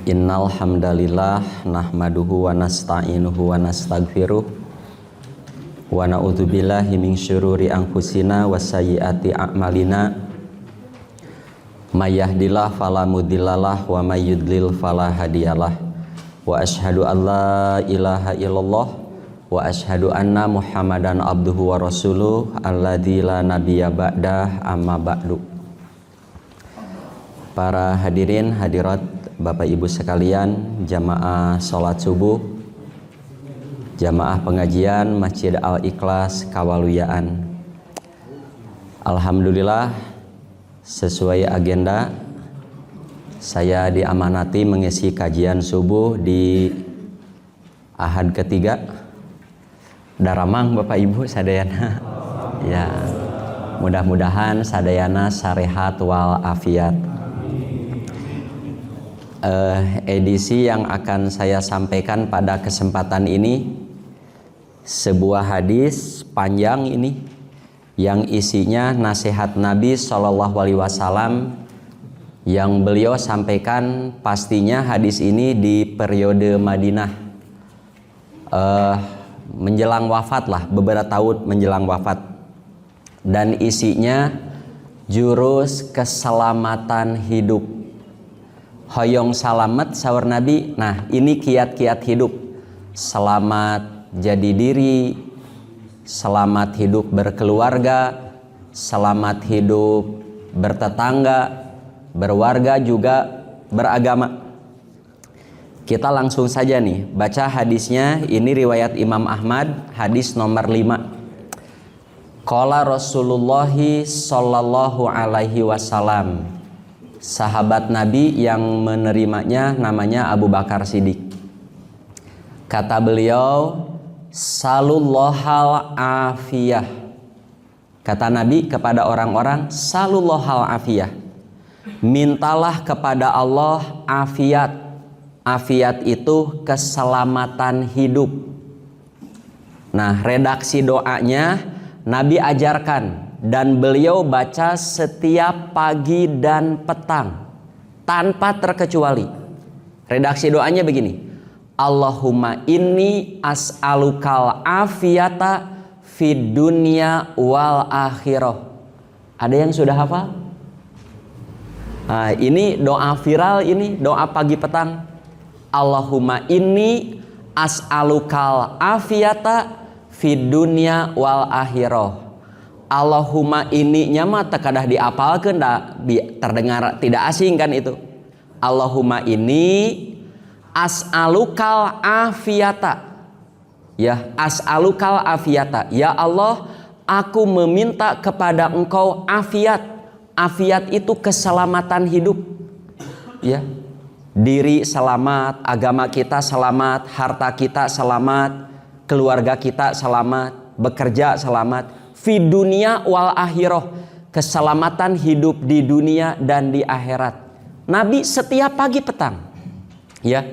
Innal hamdalillah nahmaduhu wa nasta'inuhu wa nastaghfiruh wa na'udzubillahi min syururi anfusina wa sayyiati a'malina may yahdihillahu fala mudhillalah wa may yudlil fala hadiyalah wa asyhadu an la ilaha illallah wa asyhadu anna muhammadan abduhu wa rasuluh alladzi la nabiyya ba'dah amma ba'du. Para hadirin hadirat Bapak Ibu sekalian, jamaah sholat subuh, jamaah pengajian Masjid Al-Ikhlas Kawaluyaan. Alhamdulillah, sesuai agenda saya diamanati mengisi kajian subuh di Ahad ketiga. Daramang Bapak Ibu sadayana. Ya, mudah-mudahan sadayana sarehat wal afiat. Edisi yang akan saya sampaikan pada kesempatan ini sebuah hadis panjang ini yang isinya nasihat Nabi SAW yang beliau sampaikan. Pastinya hadis ini di periode Madinah menjelang wafat lah, beberapa tahun menjelang wafat, dan isinya jurus keselamatan hidup. Hoyong salamet sahur Nabi. Nah, ini kiat-kiat hidup. Selamat jadi diri, selamat hidup berkeluarga, selamat hidup bertetangga, berwarga juga beragama. Kita langsung saja nih baca hadisnya. Ini riwayat Imam Ahmad, hadis nomor 5. Qala Rasulullah sallallahu alaihi wasallam. Sahabat Nabi yang menerimanya namanya Abu Bakar Siddiq. Kata beliau, salullahal afiyah. Kata Nabi kepada orang-orang, salullahal afiyah. Mintalah kepada Allah afiat. Afiat itu keselamatan hidup. Nah, redaksi doanya Nabi ajarkan dan beliau baca setiap pagi dan petang tanpa terkecuali. Redaksi doanya begini: Allahumma inni as'alukal afiyata fid dunya wal akhirah. Ada yang sudah hafal? Nah, ini doa viral, ini doa pagi petang. Allahumma inni as'alukal afiyata fid dunya wal akhirah. Allahumma ini nyama tekadah diapalkeun da terdengar tidak asing kan itu. Allahumma ini as'alukal afiyata. Ya, as'alukal afiyata. Ya Allah, aku meminta kepada Engkau afiat. Afiat itu keselamatan hidup. Ya. Diri selamat, agama kita selamat, harta kita selamat, keluarga kita selamat, bekerja selamat. Fi dunia wal akhirah, keselamatan hidup di dunia dan di akhirat. Nabi setiap pagi petang. Ya.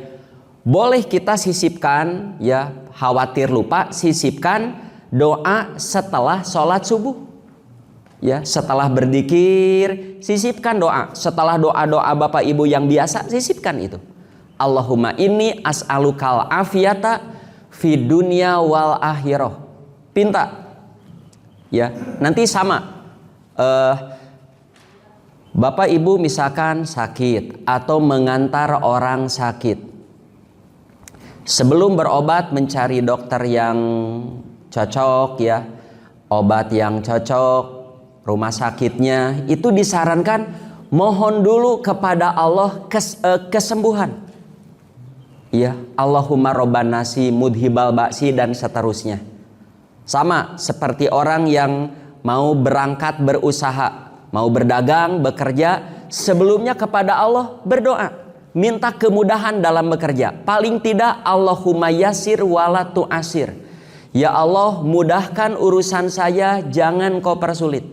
Boleh kita sisipkan, ya, khawatir lupa, sisipkan doa setelah sholat subuh. Ya, setelah berzikir, sisipkan doa. Setelah doa-doa Bapak Ibu yang biasa, sisipkan itu. Allahumma inni as'alukal afiyata fi dunya wal akhirah. Pinta. Ya, nanti sama. Bapak Ibu misalkan sakit atau mengantar orang sakit. Sebelum berobat mencari dokter yang cocok, ya. Obat yang cocok, rumah sakitnya itu disarankan mohon dulu kepada Allah kesembuhan. Ya, Allahumma robban nasi mudhibal ba'si dan seterusnya. Sama seperti orang yang mau berangkat berusaha, mau berdagang, bekerja, sebelumnya kepada Allah berdoa, minta kemudahan dalam bekerja. Paling tidak Allahumma yasir wala tu'asir. Ya Allah, mudahkan urusan saya, jangan kau persulit.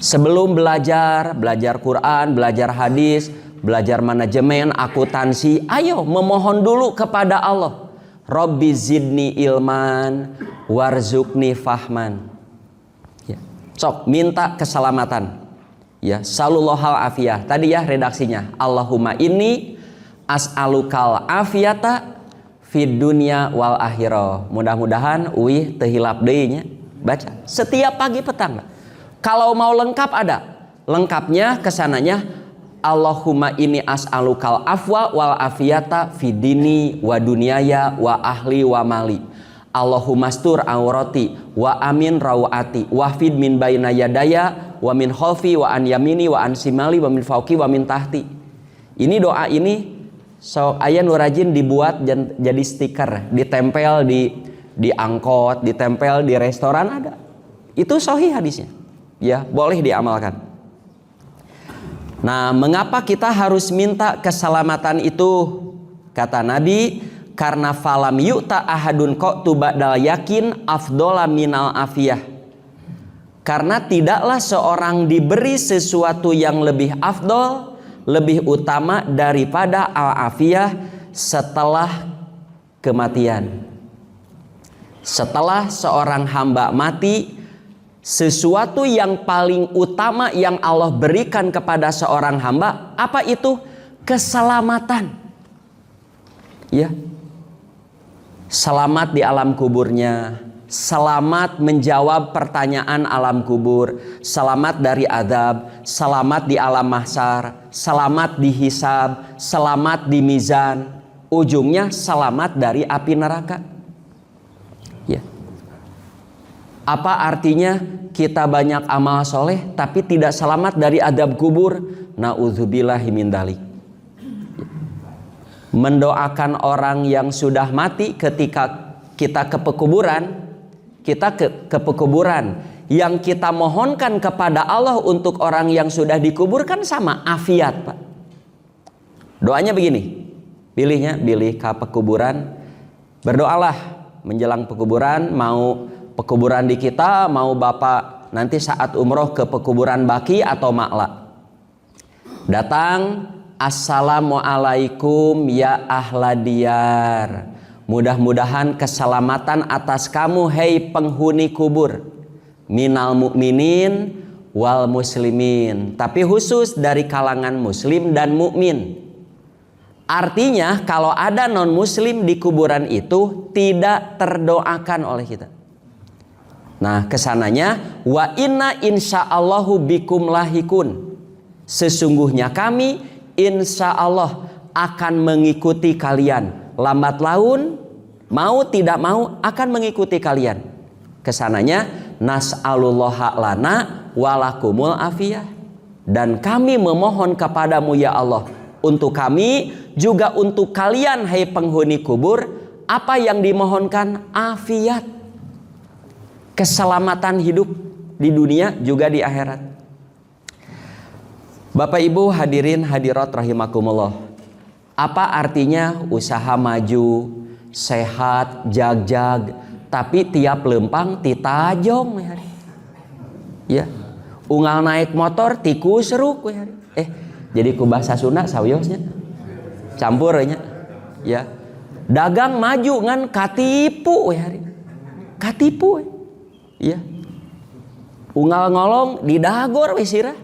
Sebelum belajar Quran, belajar hadis, belajar manajemen, akuntansi, ayo memohon dulu kepada Allah. Rabbi zidni ilman warzukni fahman. Ya. Sok minta keselamatan. Ya, sallallahu afiyah. Tadi ya redaksinya. Allahumma inni as'alukal afiyata fid dunya wal akhirah. Mudah-mudahan uih teu hilap deui nya. Baca setiap pagi petang. Kalau mau lengkap ada. Lengkapnya kesananya Allahumma inni as'alukal afwa wal afiyata fid dini wa dunyaya wa ahli wa mali. Allahumma astur aurati wa amin rawati wa fid min baina yadaya wa min khalfi wa an yamini wa an simali wa min fauqi wa min tahti. Ini doa ini so aya nu rajin dibuat jadi stiker, ditempel di angkot, ditempel di restoran ada. Itu sahih hadisnya. Ya, boleh diamalkan. Nah, mengapa kita harus minta keselamatan itu? Kata Nabi, karena falam yu'ta ahadun qatu ba'dal yakin afdola minal afiyah. Karena tidaklah seorang diberi sesuatu yang lebih afdol, lebih utama daripada al-afiyah setelah kematian. Setelah seorang hamba mati, sesuatu yang paling utama yang Allah berikan kepada seorang hamba, apa itu? Keselamatan. Ya. Selamat di alam kuburnya, selamat menjawab pertanyaan alam kubur, selamat dari azab, selamat di alam mahsyar, selamat di hisab, selamat di mizan, ujungnya selamat dari api neraka. Ya. Apa artinya kita banyak amal soleh tapi tidak selamat dari azab kubur? Na'udzubillahi min dzalik. Mendoakan orang yang sudah mati ketika kita ke pekuburan, ke pekuburan, yang kita mohonkan kepada Allah untuk orang yang sudah dikuburkan sama afiat, Pak. Doanya begini, pilih ke pekuburan, berdoalah menjelang pekuburan, mau pekuburan di kita, mau Bapak nanti saat umroh ke pekuburan Baki atau Ma'la. Datang, assalamualaikum ya ahladiyar. Mudah-mudahan keselamatan atas kamu, hei penghuni kubur. Minal mu'minin wal muslimin. Tapi khusus dari kalangan muslim dan mukmin. Artinya kalau ada non muslim di kuburan itu tidak terdoakan oleh kita. Nah, kesananya wa inna insyaallahu bikum lahikun. Sesungguhnya kami insya Allah akan mengikuti kalian. Lambat laun, mau tidak mau akan mengikuti kalian. Kesananya nas'alullaha lana walakumul afiyah. Dan kami memohon kepadamu ya Allah, untuk kami juga untuk kalian hai penghuni kubur, apa yang dimohonkan? Afiat. Keselamatan hidup di dunia juga di akhirat. Bapak Ibu hadirin hadirat rahimakumullah. Apa artinya usaha maju, sehat, jag-jag, tapi tiap lempang titajong ya. Unggal naik motor tiku seruk jadi ku bahasa Sunda sawiosnya. Campurnya ya. Dagang maju ngan katipu katipu ya. Unggal ngolong didagor we sirah.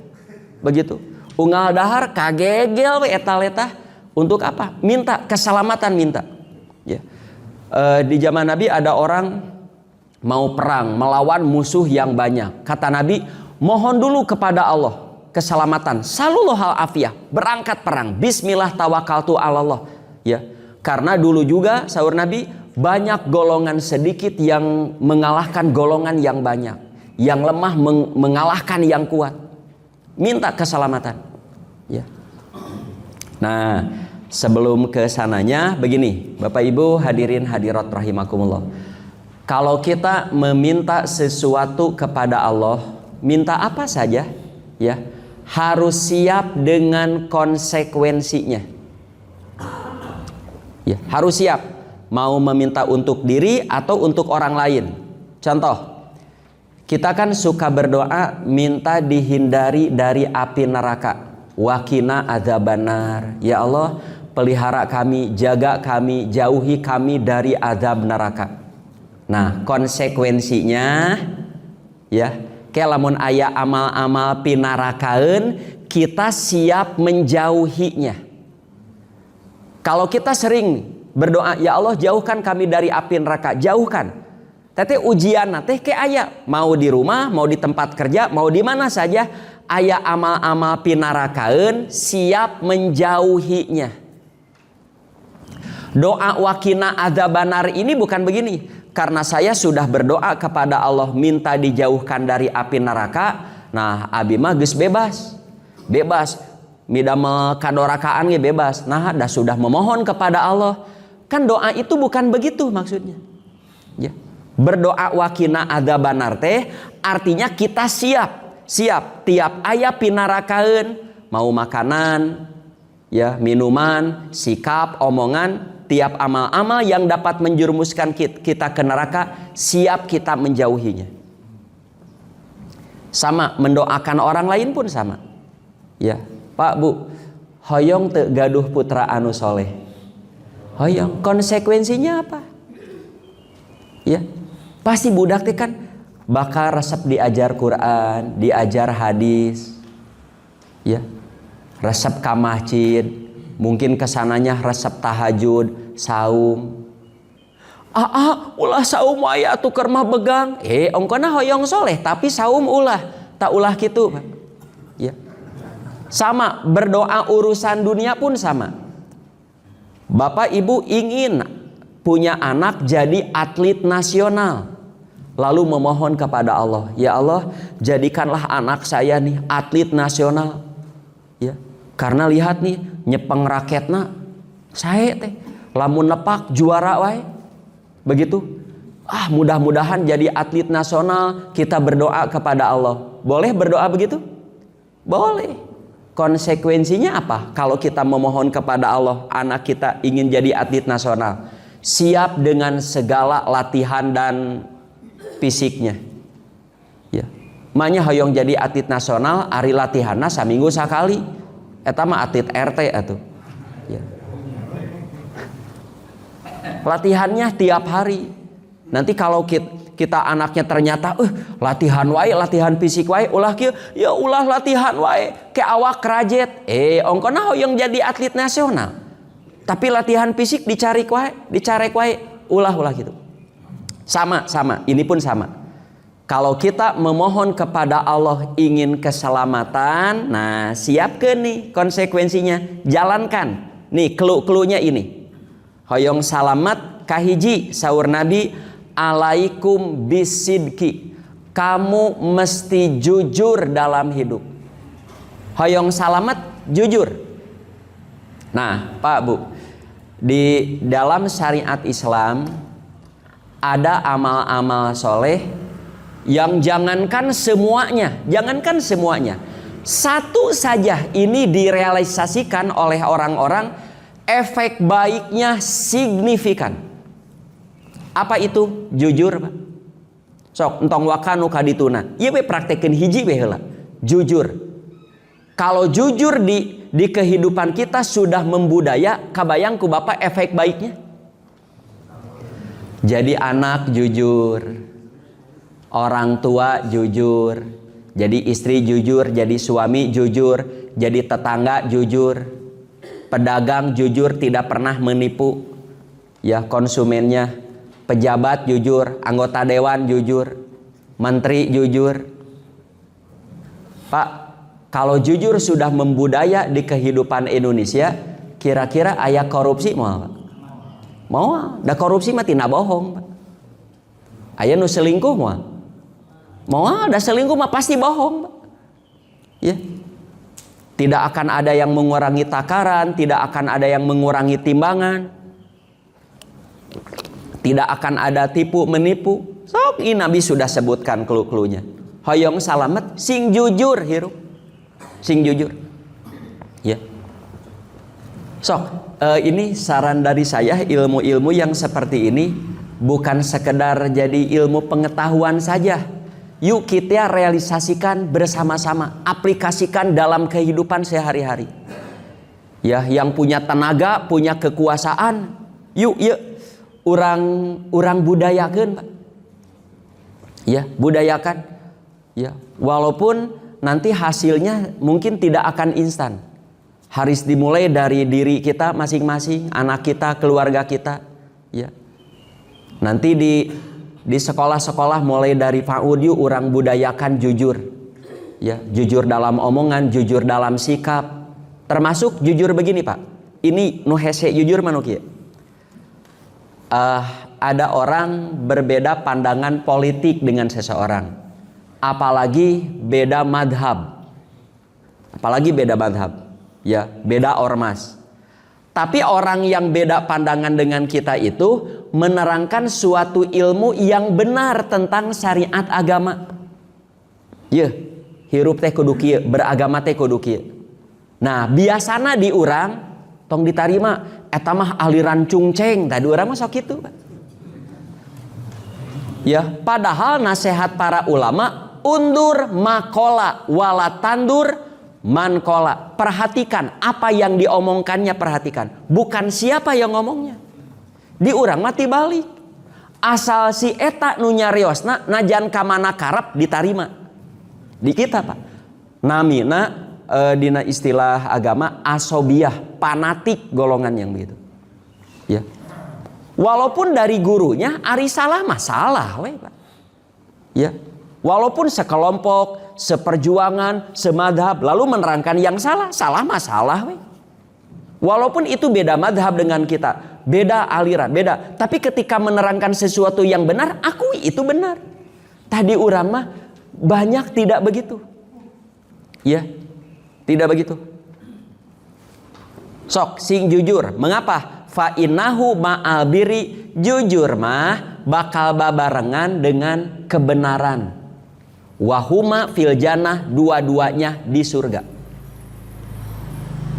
Begitu. Unggal dahar kagegel we eta-letah. Untuk apa? Minta keselamatan, minta. Ya. Di zaman Nabi ada orang mau perang, melawan musuh yang banyak. Kata Nabi, mohon dulu kepada Allah keselamatan. Sallallahu afiyah, berangkat perang. Bismillah tawakaltu alallah. Ya. Karena dulu juga sahur Nabi, banyak golongan sedikit yang mengalahkan golongan yang banyak. Yang lemah mengalahkan yang kuat. Minta keselamatan. Ya. Nah, sebelum ke sananya begini, Bapak Ibu hadirin hadirat rahimakumullah. Kalau kita meminta sesuatu kepada Allah, minta apa saja, ya, harus siap dengan konsekuensinya. Ya, harus siap. Mau meminta untuk diri atau untuk orang lain. Contoh, kita kan suka berdoa minta dihindari dari api neraka. Wakina adzabannar. Ya Allah, pelihara kami, jaga kami, jauhi kami dari azab neraka. Nah, konsekuensinya ya, kayak lamun aya amal-amal pinarakaeun, kita siap menjauhinya. Kalau kita sering berdoa, ya Allah jauhkan kami dari api neraka, jauhkan. Tete ujian teh ke aya, mau di rumah, mau di tempat kerja, mau di mana saja, aya amal-amal pinarakaeun, siap menjauhinya. Doa wakina adzabannar ini bukan begini, karena saya sudah berdoa kepada Allah minta dijauhkan dari api neraka, nah abi mah geus bebas. Midamel kadorakaan ge bebas. Nah, dah sudah memohon kepada Allah. Kan doa itu bukan begitu maksudnya. Ya. Berdoa wakina adzabannar teh artinya kita siap tiap aya pinarakaeun, mau makanan, ya, minuman, sikap, omongan, tiap amal-amal yang dapat menjerumuskan kita ke neraka, siap kita menjauhinya. Sama mendoakan orang lain pun sama. Ya, Pak Bu, hoyong teu gaduh putra anu soleh. Hoyong, konsekuensinya apa? Ya, pasti budak teh kan bakal resep diajar Quran, diajar hadis. Ya. Resep ka masjid, mungkin kesananya resep tahajud, saum. Ulah saum aya tuker mah begang. Ongkona hoyong soleh tapi saum ulah, tak ulah kitu, Pak. Ya. Sama berdoa urusan dunia pun sama. Bapak Ibu ingin punya anak jadi atlet nasional, lalu memohon kepada Allah, ya Allah jadikanlah anak saya nih atlet nasional. Ya, karena lihat nih nyepeng raketna, saya teh lamun nepak juara wae. Begitu. Mudah-mudahan jadi atlet nasional, kita berdoa kepada Allah. Boleh berdoa begitu? Boleh. Konsekuensinya apa? Kalau kita memohon kepada Allah, anak kita ingin jadi atlet nasional, siap dengan segala latihan dan fisiknya. Ya. Manya hoyong jadi atlet nasional, ari latihanna saminggu sakali. Eta mah atlet RT atuh. Ya. Latihannya tiap hari. Nanti kalau kita anaknya ternyata latihan wae, latihan fisik wae, ulah kieu, ya ulah latihan wae ke awak krajet. Ongkona hoyong jadi atlet nasional. Tapi latihan fisik dicarek wae, ulah gitu. Sama, ini pun sama. Kalau kita memohon kepada Allah ingin keselamatan, nah siapkan nih konsekuensinya, jalankan. Nih clue-nya ini. Hoyong salamat kahiji saur Nabi, alaikum bisidki. Kamu mesti jujur dalam hidup. Hoyong salamat jujur. Nah, Pak Bu, di dalam syariat Islam ada amal-amal soleh yang jangankan semuanya, satu saja ini direalisasikan oleh orang-orang, efek baiknya signifikan. Apa itu? Jujur, Pak. Sok entong wakanu kadituna. Ieu we praktekeun hiji we heula. Jujur. Kalau jujur di kehidupan kita sudah membudaya, kabayang ku Bapak efek baiknya. Jadi anak jujur, orang tua jujur, jadi istri jujur, jadi suami jujur, jadi tetangga jujur, pedagang jujur tidak pernah menipu ya konsumennya, pejabat jujur, anggota dewan jujur, menteri jujur. Pak, kalau jujur sudah membudaya di kehidupan Indonesia, kira-kira aya korupsi moal, Pak? Moal, da korupsi mah tina bohong, Pak. Aya nu selingkuh moal. Moal, da selingkuh mah pasti bohong, Pak. Ya. Tidak akan ada yang mengurangi takaran, tidak akan ada yang mengurangi timbangan. Tidak akan ada tipu menipu. Sok ini Nabi sudah sebutkan clue-cluenya. Hoyong salamet sing jujur hirup. Sing jujur. Ya. Sok, ini saran dari saya, ilmu-ilmu yang seperti ini bukan sekedar jadi ilmu pengetahuan saja. Yuk kita realisasikan bersama-sama, aplikasikan dalam kehidupan sehari-hari. Ya, yang punya tenaga, punya kekuasaan, yuk urang budayakeun, Pak. Ya, budayakan. Ya, walaupun nanti hasilnya mungkin tidak akan instan. Harus dimulai dari diri kita masing-masing, anak kita, keluarga kita, ya. Nanti di sekolah-sekolah mulai dari PAUD orang budayakan jujur, ya, jujur dalam omongan, jujur dalam sikap, termasuk jujur begini Pak. Ini nu hese jujur manuk ya. Ada orang berbeda pandangan politik dengan seseorang, apalagi beda madhab, ya, beda ormas. Tapi orang yang beda pandangan dengan kita itu menerangkan suatu ilmu yang benar tentang syariat agama. Ya, hirup teh kudu kieu, beragama teh kudu kieu. Nah, biasana di urang tong ditarima eta mah aliran cungceng, tadi urang mah sok kitu. Ya, padahal nasihat para ulama undur makola wala tandur mankola. Perhatikan apa yang diomongkannya, perhatikan, bukan siapa yang ngomongnya. Di urang mati balik, asal si eta nu nyariosna najan ka mana karep ditarima di kita Pak. Namina dina istilah agama asobiah, fanatik golongan yang begitu. Ya. Walaupun dari gurunya ari salah masalah we Pak. Ya. Walaupun sekelompok, seperjuangan, semadhab lalu menerangkan yang salah, salah masalah we. Walaupun itu beda madhab dengan kita, beda aliran, beda. Tapi ketika menerangkan sesuatu yang benar, akui itu benar. Tadi urang mah banyak tidak begitu. Ya, tidak begitu. Sok sing jujur. Mengapa? Fa innahu ma'al biri, jujur mah bakal babarengan dengan kebenaran. Wahuma fil jannah, dua-duanya di surga.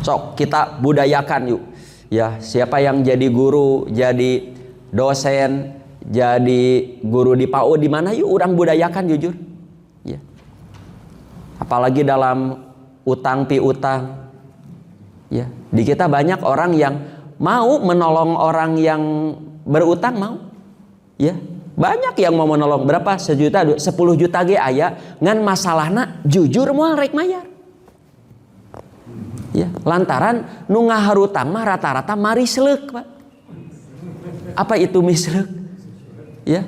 Sok kita budayakan yuk. Ya, siapa yang jadi guru, jadi dosen, jadi guru di PAUD di mana yuk orang budayakan jujur. Ya. Apalagi dalam utang piutang. Ya, di kita banyak orang yang mau menolong orang yang berutang mau. Ya, banyak yang mau menolong. Berapa? 1 juta, 10 juta ge aya ngan masalahna jujur moal rek mayar. Ya, lantaran nu ngaharutang mah rata-rata marisleuk, Pak. Apa itu misleuk? Ya.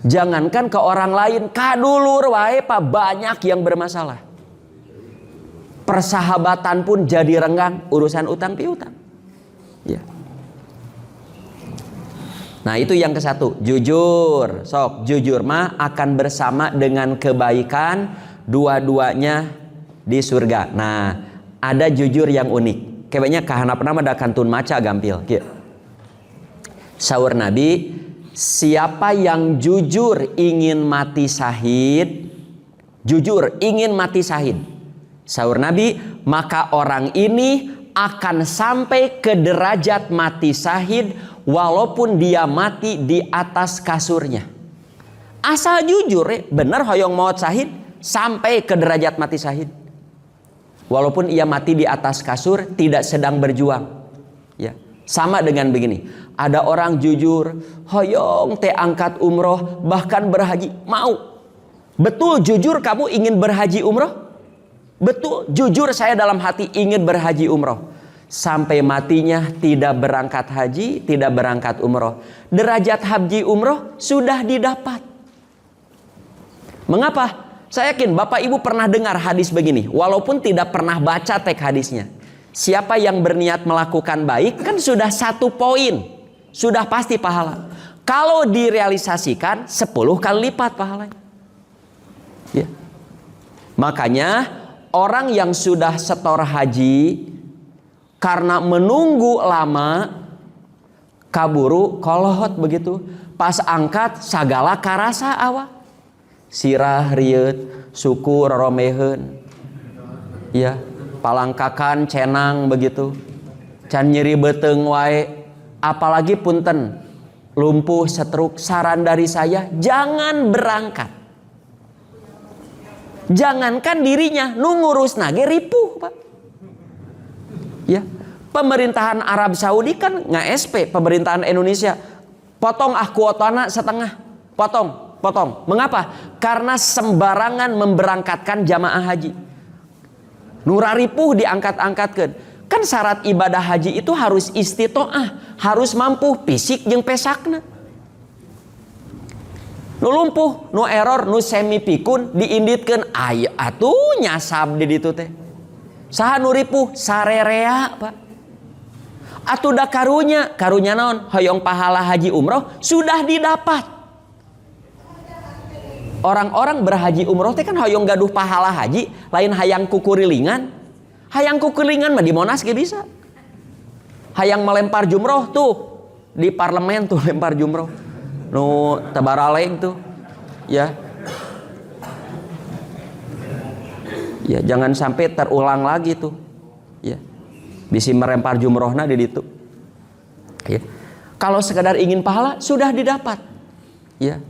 Jangankan ke orang lain, kadulur wae Pak, banyak yang bermasalah. Persahabatan pun jadi renggang urusan utang piutang. Ya. Nah, itu yang ke-1, jujur. Sok, jujur mah akan bersama dengan kebaikan, dua-duanya di surga. Nah, ada jujur yang unik. Kayaknya kahanapna mah da kantun maca gampil. Kieu. Saur Nabi, siapa yang jujur ingin mati syahid, jujur ingin mati syahid. Saur Nabi, maka orang ini akan sampai ke derajat mati syahid walaupun dia mati di atas kasurnya. Asal jujur, bener hoyong maut syahid sampai ke derajat mati syahid. Walaupun ia mati di atas kasur, tidak sedang berjuang. Ya, sama dengan begini. Ada orang jujur, hoyong teh angkat umroh, bahkan berhaji, mau. Betul jujur kamu ingin berhaji umroh? Betul jujur saya dalam hati ingin berhaji umroh. Sampai matinya tidak berangkat haji, tidak berangkat umroh. Derajat haji umroh sudah didapat. Mengapa? Saya yakin Bapak Ibu pernah dengar hadis begini, walaupun tidak pernah baca teks hadisnya. Siapa yang berniat melakukan baik kan sudah 1 poin, sudah pasti pahala. Kalau direalisasikan 10 kali lipat pahalanya. Ya. Makanya orang yang sudah setor haji karena menunggu lama kaburu kolot begitu, pas angkat sagala karasa awak. Sirah rieut, suku roromeheun. Ya, palangkakan cenang begitu. Can nyeri beteung wae, apalagi punten lumpuh stroke. Saran dari saya jangan berangkat. Jangankan dirinya, nu ngurusna ge ripuh, Pak. Ya, pemerintahan Arab Saudi kan nge-SP pemerintahan Indonesia. Potong kuotana setengah. Potong. Mengapa? Karena sembarangan memberangkatkan jamaah haji. Nuraripuh diangkat-angkatkan. Kan syarat ibadah haji itu harus istitoah, harus mampu fisik jeung pesakna. Nu lumpuh, nu error, nu semi pikun diinditkeun aya atuh nyasab di ditu teh. Saha nu ripuh sarerea, Pak. Atuh da karunya naon? Hoyong pahala haji umroh sudah didapat. Orang-orang berhaji umroh teh kan hoyong gaduh pahala haji, lain hayang kukurilingan. Hayang kukurilingan mah di Monas ge bisa. Hayang melempar jumroh tuh di parlemen tuh lempar jumroh. Nu Tabaraleg tuh. Ya. Ya, jangan sampai terulang lagi tuh. Ya. Bisi merempar jumrohna di ditu. Ya. Kalau sekedar ingin pahala sudah didapat. Ya.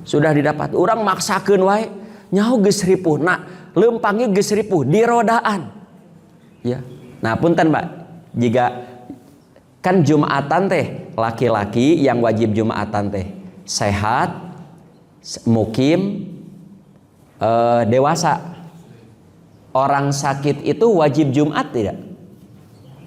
Sudah didapat. Urang maksakeun wae nyaho geus ripuhna, leumpangnya geus ripuh di rodaan. Ya. Nah, punten Mbak, jika kan Jumatan teh laki-laki yang wajib Jumatan teh sehat, mukim, dewasa. Orang sakit itu wajib Jumat tidak?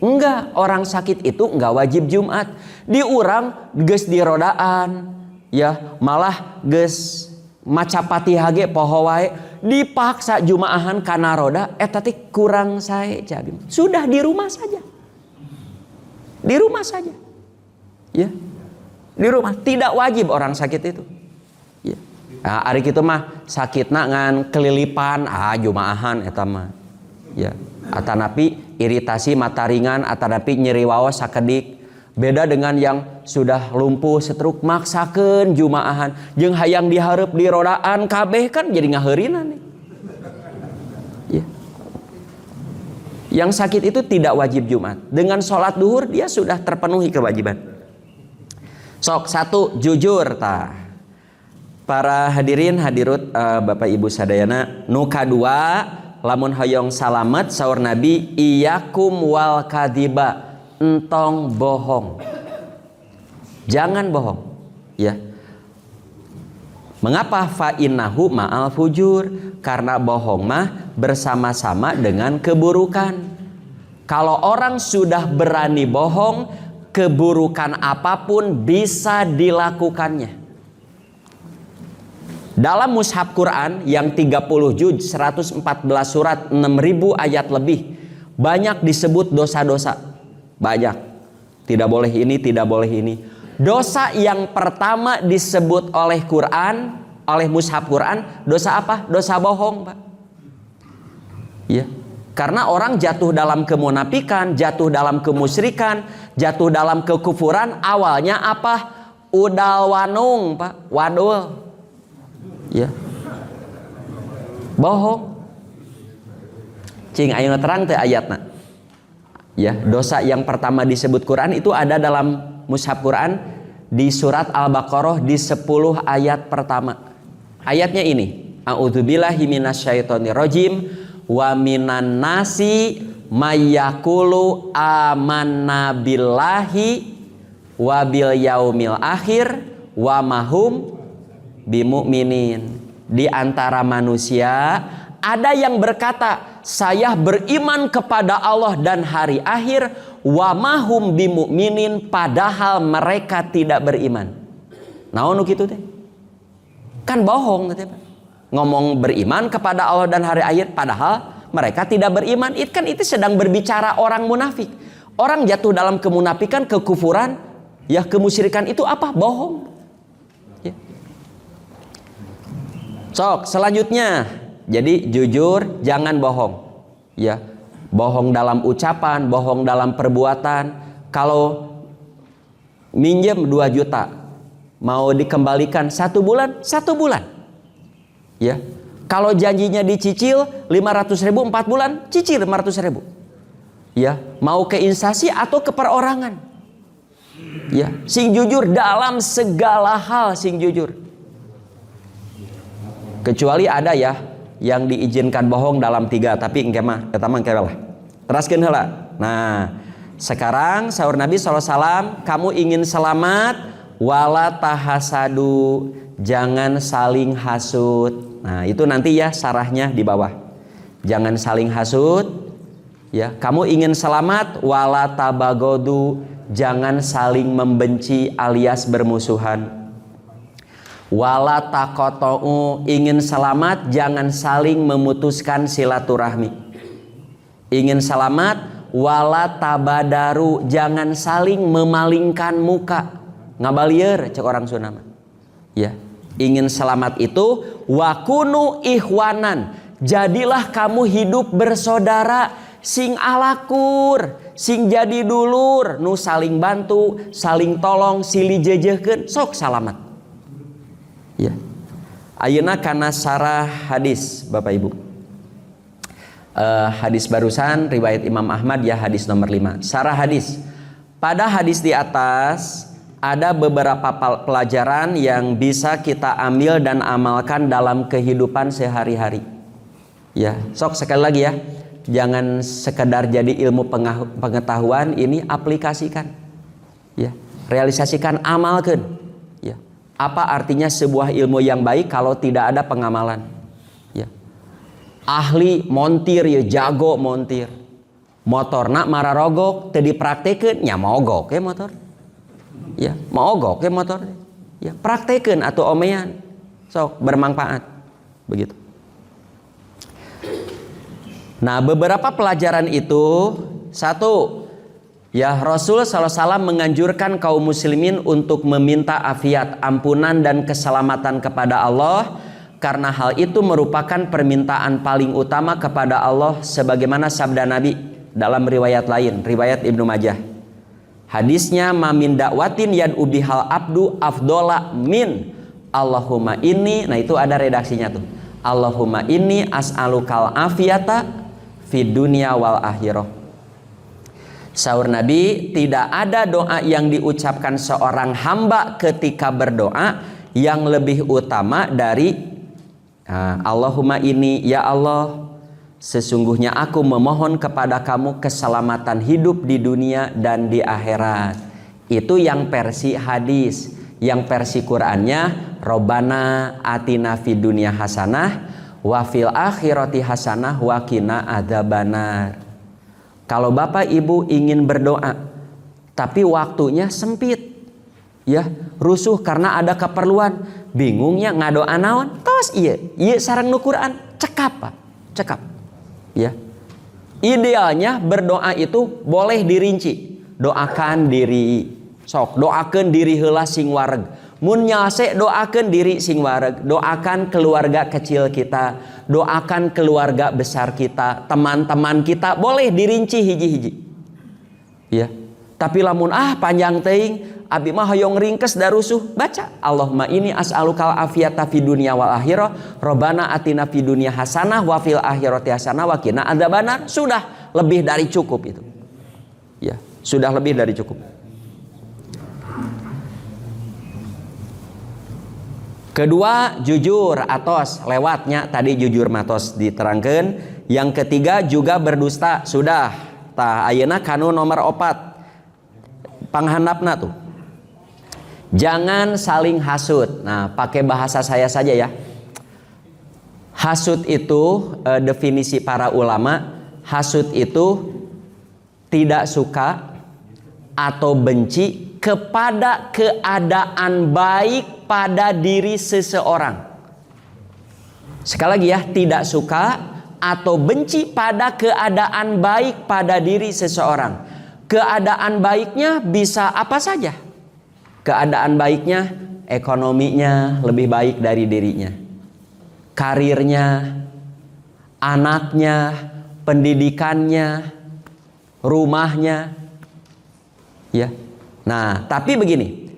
Enggak, orang sakit itu enggak wajib Jumat. Di urang geus di rodaan, ya malah geus macapati hage poho wae dipaksa jumaahan kana roda eta teh kurang sae cabi. Sudah di rumah saja. Di rumah saja. Ya. Di rumah tidak wajib orang sakit itu. Ya. Nah, ari kitu mah sakitna ngan kelilipan jumaahan eta mah. Ya. Atanapi iritasi mata ringan, atanapi nyeri waos sakedik. Beda dengan yang sudah lumpuh stroke maksakeun jumaahan jeung hayang dihareup di rodaan kabeh kan jadi ngaheurinan nih. Ya. Yang sakit itu tidak wajib Jumat. Dengan sholat duhur dia sudah terpenuhi kewajiban. Sok satu jujur tah. Para hadirin hadirut Bapak Ibu sadayana, nu kadua lamun hoyong salamet saur Nabi iyakum wal kadiba. Entong bohong, jangan bohong, ya. Mengapa fa'innahu ma'al fujur? Karena bohong mah bersama-sama dengan keburukan. Kalau orang sudah berani bohong, keburukan apapun bisa dilakukannya. Dalam mushaf Quran yang 30 juz, 114 surat, 6.000 ayat lebih, banyak disebut dosa-dosa. Banyak. Tidak boleh ini, tidak boleh ini. Dosa yang pertama disebut oleh Quran, oleh mushaf Quran, dosa apa? Dosa bohong, Pak. Ya. Karena orang jatuh dalam kemunafikan, jatuh dalam kemusyrikan, jatuh dalam kekufuran, awalnya apa? Udal wanung, Pak. Wadul. Ya. Bohong. Cing ayeuna terang teh ayatna. Ya, dosa yang pertama disebut Quran itu ada dalam mushaf Quran di surat Al-Baqarah di 10 ayat pertama. Ayatnya ini, a'udzubillahi minasyaitonirrajim wa minan nasi mayyaqulu amanna billahi wa bil yaumil akhir wa mahum bimu'minin. Di antara manusia ada yang berkata, saya beriman kepada Allah dan hari akhir, wa mahum bimu'minin, padahal mereka tidak beriman. Naon kitu teh? Kan bohong teh, Pak. Ngomong beriman kepada Allah dan hari akhir padahal mereka tidak beriman. Itu sedang berbicara orang munafik. Orang jatuh dalam kemunafikan, kekufuran, ya kemusyrikan itu apa? Bohong. Ya. Sok, selanjutnya. Jadi jujur, jangan bohong. Ya, bohong dalam ucapan, bohong dalam perbuatan. Kalau minjem 2 juta, mau dikembalikan 1 bulan, 1 bulan. Ya, kalau janjinya dicicil 500.000 4 bulan, cicil 500.000. Ya, mau ke instansi atau ke perorangan. Ya, sing jujur dalam segala hal, sing jujur. Kecuali ada ya yang diizinkan bohong dalam 3, tapi engke mah eta mah engke lah. Teraskeun heula. Nah, sekarang sahur Nabi SAW, kamu ingin selamat, wala tahasadu, jangan saling hasud. Nah, itu nanti ya sarahnya di bawah. Jangan saling hasud, Ya, kamu ingin selamat, wala tabagodu, jangan saling membenci alias bermusuhan. Wala taqata'u, ingin selamat, jangan saling memutuskan silaturahmi. Ingin selamat, wala tabadaru, jangan saling memalingkan muka. Ngabalieur cek orang Sunda. Ya, ingin selamat itu wakunu ihwanan, jadilah kamu hidup bersaudara, sing alakur, sing jadi dulur, nu saling bantu, saling tolong, silih jejehkeun, sok salamat. Ya. Ayeuna kana sarah hadis Bapak Ibu. Hadis barusan riwayat Imam Ahmad ya, hadis nomor 5. Sarah hadis. Pada hadis di atas ada beberapa pelajaran yang bisa kita ambil dan amalkan dalam kehidupan sehari-hari. Ya, sok sekali lagi ya. Jangan sekedar jadi ilmu pengetahuan, ini aplikasikan. Ya, realisasikan, amalkan. Ya. Apa artinya sebuah ilmu yang baik kalau tidak ada pengamalan? Ya. Ahli montir ya, jago montir. Motorna mararogok teu dipraktekeun nya mogok ya motor. Ya, mogok ya motor. Ya, praktekeun atuh omean. Sok bermanfaat. Begitu. Nah, beberapa pelajaran itu, satu, ya Rasul SAW menganjurkan kaum muslimin untuk meminta afiat, ampunan dan keselamatan kepada Allah, karena hal itu merupakan permintaan paling utama kepada Allah, sebagaimana sabda Nabi dalam riwayat lain, riwayat Ibnu Majah. Hadisnya, mamin dakwatin yad'u bihal abdu afdola min Allahumma inni, nah itu ada redaksinya tuh, Allahumma inni as'alukal afiyata fid dunya wal akhirah. Saur Nabi, tidak ada doa yang diucapkan seorang hamba ketika berdoa yang lebih utama dari Allahumma inni, ya Allah, sesungguhnya aku memohon kepada kamu keselamatan hidup di dunia dan di akhirat. Itu yang versi hadis. Yang versi Qur'annya, Robbana atina fid dunya hasanah wa fil akhirati hasanah wa qina adzabannar. Kalau Bapak Ibu ingin berdoa tapi waktunya sempit, ya, rusuh karena ada keperluan, bingungnya ngadoa naon, tos ieu sareng nu Quran, cekap Pak, cekap. Ya. Idealnya berdoa itu boleh dirinci. Doakan diri, sok doakeun diri heula sing wareg. Mun nyase doakan diri sing wareg, doakan keluarga kecil kita, doakan keluarga besar kita, teman-teman kita, boleh dirinci hiji-hiji. Ya. Tapi lamun panjang teuing, abi mah hoyong ringkes da rusuh, baca Allahumma inni as'alukal afiyata fid dunya wal akhirah, Rabbana atina fid dunya hasanah wa fil akhirati hasanah wa qina adzabannar. Sudah lebih dari cukup itu. Ya, sudah lebih dari cukup. Kedua, jujur atos, lewatnya tadi jujur matos diterangkan. Yang ketiga juga berdusta, sudah. Tah ayeuna kanu nomor 4 panghandapna tuh. Jangan saling hasud. Nah, pakai bahasa saya saja ya. Hasud itu definisi para ulama, hasud itu tidak suka atau benci kepada keadaan baik pada diri seseorang. Sekali lagi ya, tidak suka atau benci pada keadaan baik pada diri seseorang. Keadaan baiknya bisa apa saja. Keadaan baiknya, ekonominya lebih baik dari dirinya, karirnya, anaknya, pendidikannya, rumahnya, ya. Nah, tapi begini,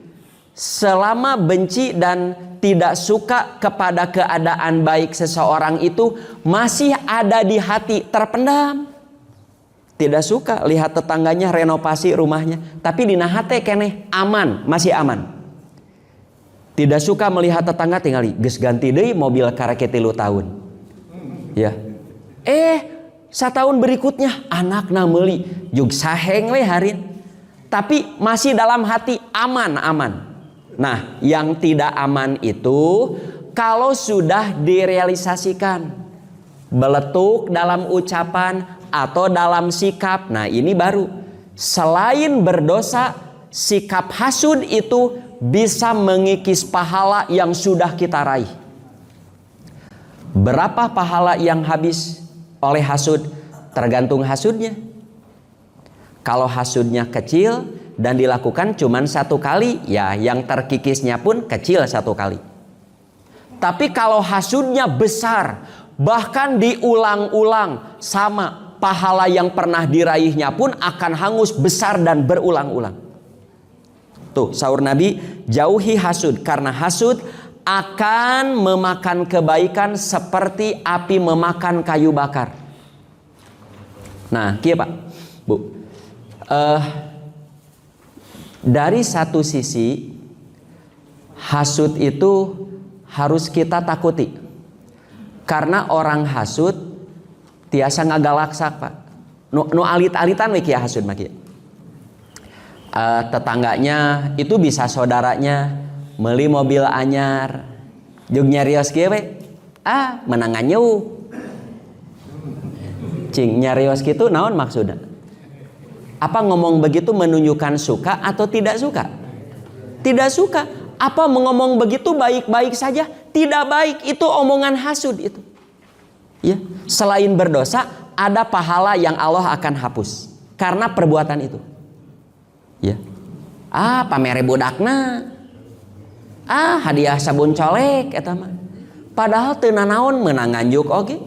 selama benci dan tidak suka kepada keadaan baik seseorang itu masih ada di hati, terpendam. Tidak suka lihat tetangganya renovasi rumahnya, tapi dina hate keneh aman, masih aman. Tidak suka melihat tetangga tinggali geus ganti deui mobil kareke 3 tahun. Ya. Satahun berikutnya anakna meuli jug saheng we harin. Tapi masih dalam hati aman. Nah, yang tidak aman itu kalau sudah direalisasikan, beletuk dalam ucapan atau dalam sikap. Nah, ini baru. Selain berdosa, sikap hasud itu bisa mengikis pahala yang sudah kita raih. Berapa pahala yang habis oleh hasud? Tergantung hasudnya. Kalau hasudnya kecil dan dilakukan cuma 1 kali, ya yang terkikisnya pun kecil 1 kali. Tapi kalau hasudnya besar, bahkan diulang-ulang, sama pahala yang pernah diraihnya pun akan hangus besar dan berulang-ulang. Tuh, sahur Nabi, jauhi hasud, karena hasud akan memakan kebaikan seperti api memakan kayu bakar. Nah, kia Pak, Bu, dari satu sisi hasud itu harus kita takuti, karena orang hasud tiasa ngagalaksak Pak. Nu alit-alitan we kieu hasud mah kieu. Tetangganya itu bisa saudaranya meuli mobil anyar, jeung nyarios kieu we. Menangan nyeuh. Cing nyarios kitu naon maksudna? Apa ngomong begitu menunjukkan suka atau tidak suka? Tidak suka. Apa ngomong begitu baik-baik saja? Tidak baik, itu omongan hasud itu. Ya, selain berdosa, ada pahala yang Allah akan hapus karena perbuatan itu. Ya. Pamere budakna. Hadiah sabun colek eta mah. Padahal teu nanaon meunang nganjuk oge.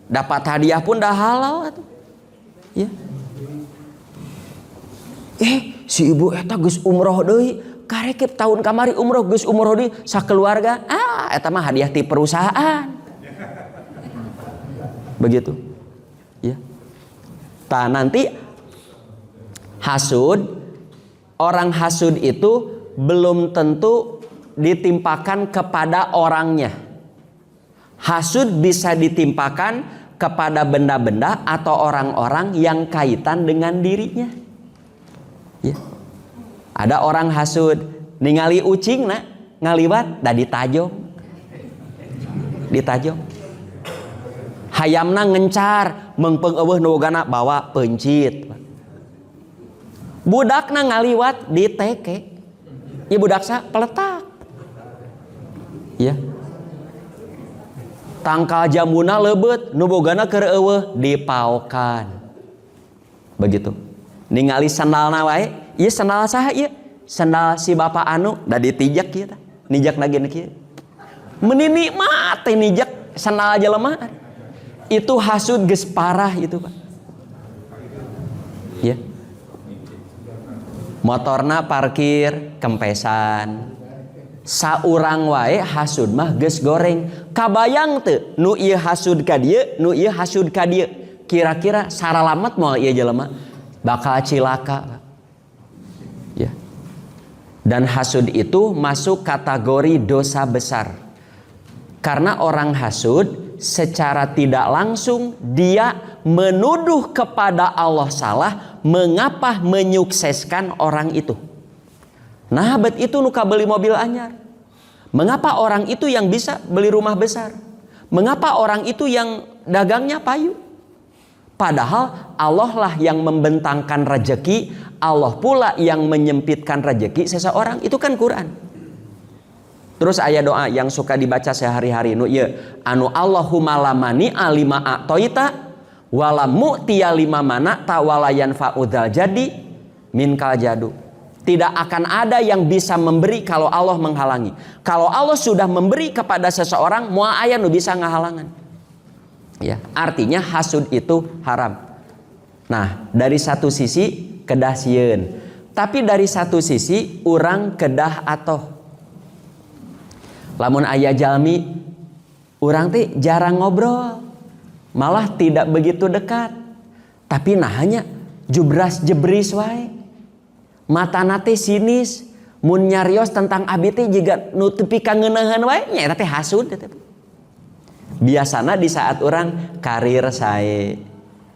Dapat hadiah pun dah halal atuh. Ya. Si ibu eta geus umroh deui. Karekep tahun kamari umroh geus umroh deui sakeluarga. Eta mah hadiah ti perusahaan. Begitu. Ya. Nanti hasud, orang hasud itu belum tentu ditimpakan kepada orangnya. Hasud bisa ditimpakan kepada benda-benda atau orang-orang yang kaitan dengan dirinya. Ya. Ada orang hasud ningali ucing na ngaliwat da ditajong. Hayamna ngencar mengpeung eueuh nu bogana bawa pencit. Budakna ngaliwat diteke. Ieu budak sa peletak. Ya. Tangkal jambuna leubeut nu bogana keur eueuh dipaokan. Begitu. Ningali sandalna wae, ieu sandal saha ieu? Sandal si bapak anu da ditijak kieu tah. Nijak lagi kieu. Menini mah teh nijak sandal jelema. Itu hasud geus parah itu, Pak. Ya. Motorna parkir kempesan. Saurang wae hasud mah geus goreng. Kabayang teu nu ieu hasud ka dieu, nu ieu hasud ka dieu. Kira-kira saralamet moal ieu jelema bakal cilaka. Ya. Dan hasud itu masuk kategori dosa besar. Karena orang hasud secara tidak langsung dia menuduh kepada Allah salah mengapa menyukseskan orang itu. Nah, bet itu nuka beli mobil anyar. Mengapa orang itu yang bisa beli rumah besar? Mengapa orang itu yang dagangnya payu? Padahal Allah lah yang membentangkan rezeki, Allah pula yang menyempitkan rezeki seseorang. Itu kan Quran. Terus ayat doa yang suka dibaca sehari-hari nu ieu anu Allahumma lamani alima a'toita wala mu'tiya lima mana ta wala yanfa'udzal jadi minkal jadu. Tidak akan ada yang bisa memberi kalau Allah menghalangi. Kalau Allah sudah memberi kepada seseorang, moal aya nu bisa ngahalangan. Ya, artinya hasud itu haram. Nah, dari satu sisi kedah sieun, tapi dari satu sisi urang kedah atoh. Lamun aya jalmi urang teh jarang ngobrol, malah tidak begitu dekat. Tapi nahanya jubras jebris wae. Matana teh sinis, mun nyarios tentang abi teh jiga nu teu pika ngeunaheun wae nya eta teh hasud teh. Biasana di saat orang karir sae,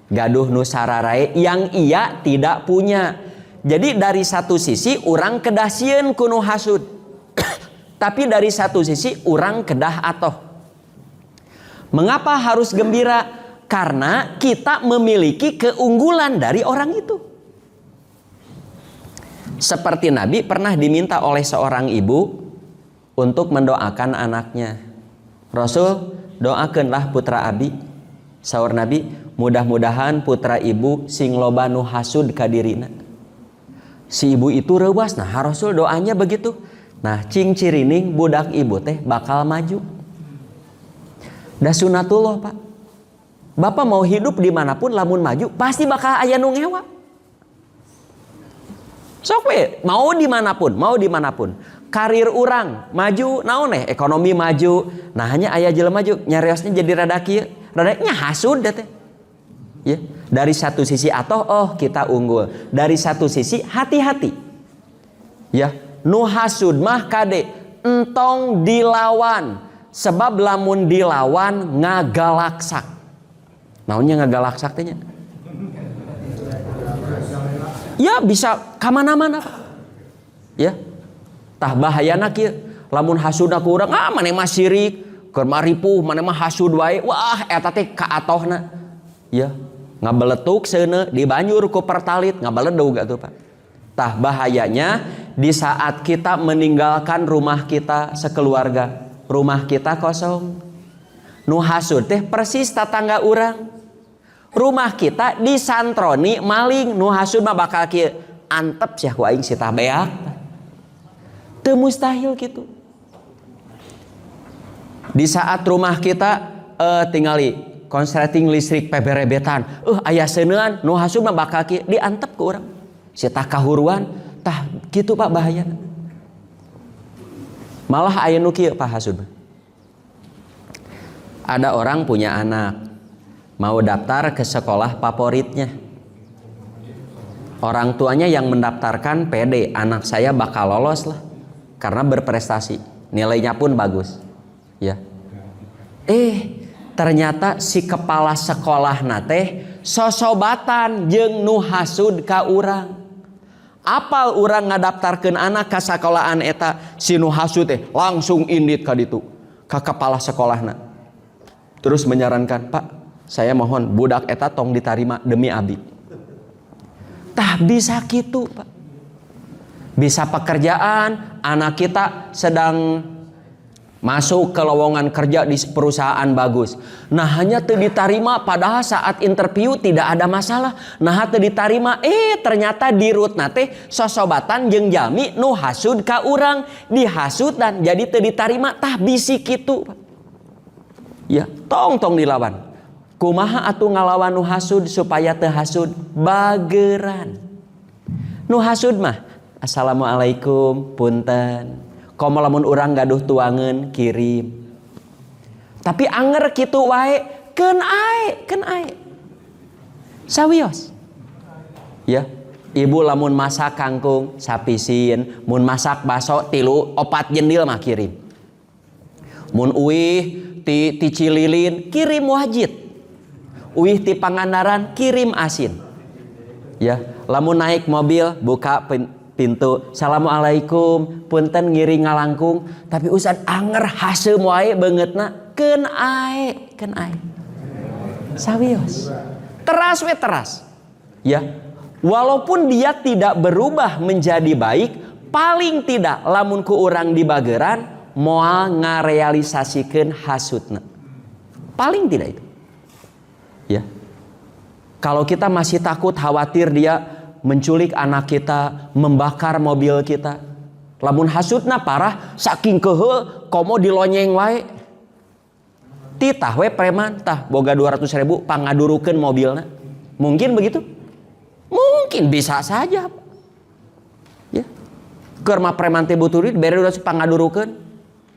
gaduh nu sararae yang ia tidak punya. Jadi dari satu sisi orang kedah sieun ku nu hasud. Tapi dari satu sisi orang kedah atoh. Mengapa harus gembira? Karena kita memiliki keunggulan dari orang itu. Seperti Nabi pernah diminta oleh seorang ibu untuk mendoakan anaknya. Rasul, doakanlah putra abi. Saur Nabi, mudah-mudahan putra ibu sing loba nu hasud ka dirina. Si ibu itu reuas, nah Rasul doanya begitu. Nah cing cirining budak ibu teh bakal maju. Da sunatullah Pak. Bapak mau hidup dimanapun lamun maju pasti bakal aya nu ngewa. Sok we, mau dimanapun. Karir orang maju, naon ekonomi maju. Nah hanya aya jelema maju, nyariosnya jadi rada kieu, rada nya hasud teh. Ya, dari satu sisi atoh kita unggul, dari satu sisi hati-hati. Ya, nu hasud mah kade entong dilawan, sebab lamun dilawan ngagalaksak. Naonnya ngagalaksak teh nya? Ya bisa kamana-mana. Ya, tah bahayana kieu, lamun hasudna ku urang, maneh mah syirik, keur maripuh, maneh mah hasud wae, wah eta teh kaatohna. Ya, ngabeletuk seuneu di banjur ku pertalit ngabaledug atuh Pak. Tah bahayanya di saat kita meninggalkan rumah kita sekeluarga, rumah kita kosong. Nu hasud teh persis tetangga urang. Rumah kita disantroni maling, nu hasud mah bakal kieu, antep sia ku aing si tah beak. Teu mustahil gitu. Di saat rumah kita tingali konsleting listrik peberebetan, aya seuneuan nu hasud mah bakal kieu, diantep ku urang. Si tah kahuruan, tah kitu Pak bahayana. Malah aya nu kieu Pak hasud. Ada orang punya anak mau daftar ke sekolah favoritnya. Orang tuanya yang mendaftarkan pede, anak saya bakal lolos lah karena berprestasi, nilainya pun bagus. Ya. Ternyata si kepala sekolah nate sosobatan jeung nu hasud ka urang. Apal urang ngadaftarkeun anak ka sekolahan eta, si nu hasud teh langsung indit ka ditu ka kepala sekolahna. Terus menyarankan, "Pak, saya mohon budak eta tong ditarima demi abi." Tah bisa gitu Pak. Bisa pekerjaan, anak kita sedang masuk ke lowongan kerja di perusahaan bagus. Nah hanya teu ditarima, padahal saat interview tidak ada masalah. Nah teu ditarima, ternyata di rutna teh sosobatan jeung jalmi nu hasud ka urang, dihasud dan jadi teu ditarima. Tah bisi kitu Pak. Ya, tong dilawan. Kumaha atuh ngalawan nu hasud supaya teu hasud? Bageran. Nu hasud mah, assalamualaikum, punten. Komo lamun urang gaduh tuangeun kirim. Tapi anger kitu wae, keun ae. Sawios. Ya, ibu lamun masak kangkung sapisin, mun masak baso 3-4 jendil mah kirim. Mun uih ti Cililin kirim wajit. Uih ti Pangandaran kirim asin. Ya, lamun naik mobil buka pintu, assalamualaikum, punten ngiri ngalangkung, tapi usad anger haseum wae beungeutna, keun ae. Sawios. Teras. Ya. Walaupun dia tidak berubah menjadi baik, paling tidak lamun ku urang di bageran moal ngarealisasikeun hasudna. Paling tidak itu. Ya. Kalau kita masih takut, khawatir dia menculik anak kita, membakar mobil kita. Lamun hasudna parah, saking keheul komo dilonyeng wae. Titah we preman, tah boga 200.000 pangadurukeun mobilna. Mungkin begitu? Mungkin, bisa saja. Ya. Keur mah preman teh butuh duit, bere udah pangadurukeun.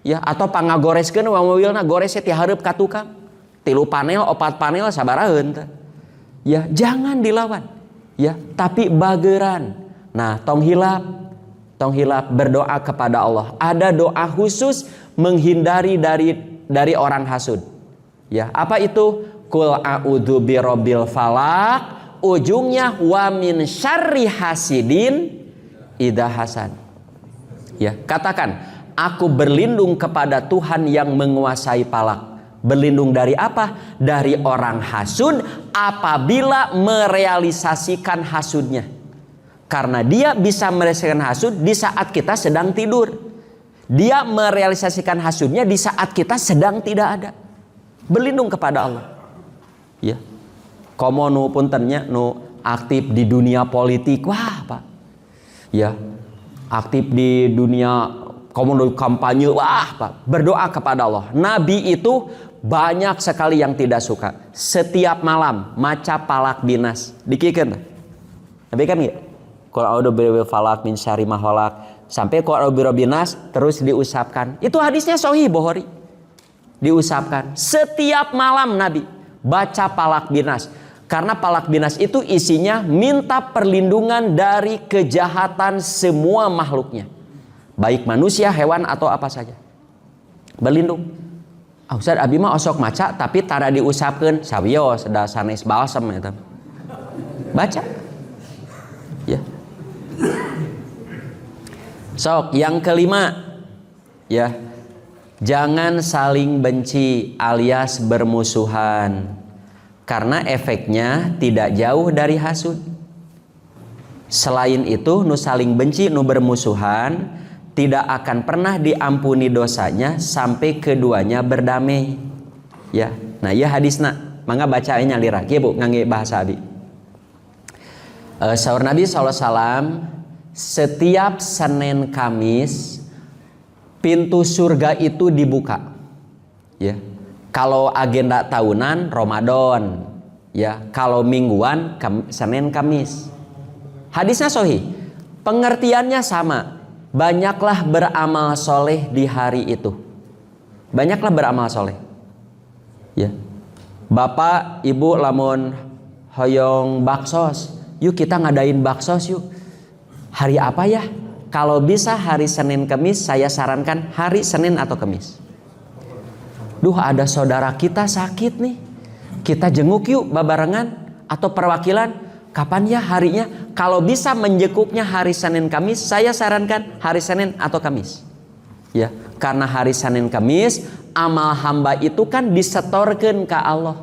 Ya, atau pangagoreskeun mobilna, goresnya ti hareup ka tukang. 3 panel, 4 panel sabaraheun teh. Ya, jangan dilawan. Ya, tapi bageran. Nah, tong hilap berdoa kepada Allah. Ada doa khusus menghindari dari orang hasud. Ya, apa itu? Qul a'udzu birabbil falaq, ujungnya wa min syarri hasidin idza hasad. Ya, katakan, aku berlindung kepada Tuhan yang menguasai falak. Berlindung dari apa? Dari orang hasud apabila merealisasikan hasudnya. Karena dia bisa merealisasikan hasud di saat kita sedang tidur. Dia merealisasikan hasudnya di saat kita sedang tidak ada. Berlindung kepada Allah. Ya. Komo nu puntennya nu aktif di dunia politik, wah Pak. Ya. Aktif di dunia kampanye, wah Pak. Berdoa kepada Allah. Nabi itu banyak sekali yang tidak suka. Setiap malam maca palak binas. Dikikeun. Tapi kan nggak? Qul a'udzu birabbil falaq min syarri ma khalaq. Sampai qul a'udzu birabbil nas terus diusapkan. Itu hadisnya sahih Bukhari. Diusapkan setiap malam Nabi baca palak binas. Karena palak binas itu isinya minta perlindungan dari kejahatan semua makhluknya. Baik manusia, hewan atau apa saja. Berlindung. Ustaz abi mah osok maca tapi tara diusapkeun sawios da sanes balsem eta. Baca. Ya. Sok yang kelima ya. Jangan saling benci alias bermusuhan. Karena efeknya tidak jauh dari hasud. Selain itu nu saling benci nu bermusuhan tidak akan pernah diampuni dosanya sampai keduanya berdamai. Ya, nah ya hadisna, mangga bacaannya lirah, ya bu, ngangge bahasa abi. Saur Nabi SAW, setiap Senin Kamis pintu surga itu dibuka. Ya, kalau agenda tahunan Ramadan, ya, kalau mingguan Senin Kamis. Hadisnya sahih, pengertiannya sama. Banyaklah beramal soleh di hari itu. Banyaklah beramal soleh. Ya. Bapak, ibu, lamun hoyong baksos, yuk kita ngadain baksos yuk. Hari apa ya? Kalau bisa hari Senin Kamis, saya sarankan hari Senin atau Kamis. Duh, ada saudara kita sakit nih. Kita jenguk yuk babarengan atau perwakilan. Kapan ya harinya? Kalau bisa menjenguknya hari Senin Kamis, saya sarankan hari Senin atau Kamis. Ya, karena hari Senin Kamis amal hamba itu kan disetorkeun ke Allah.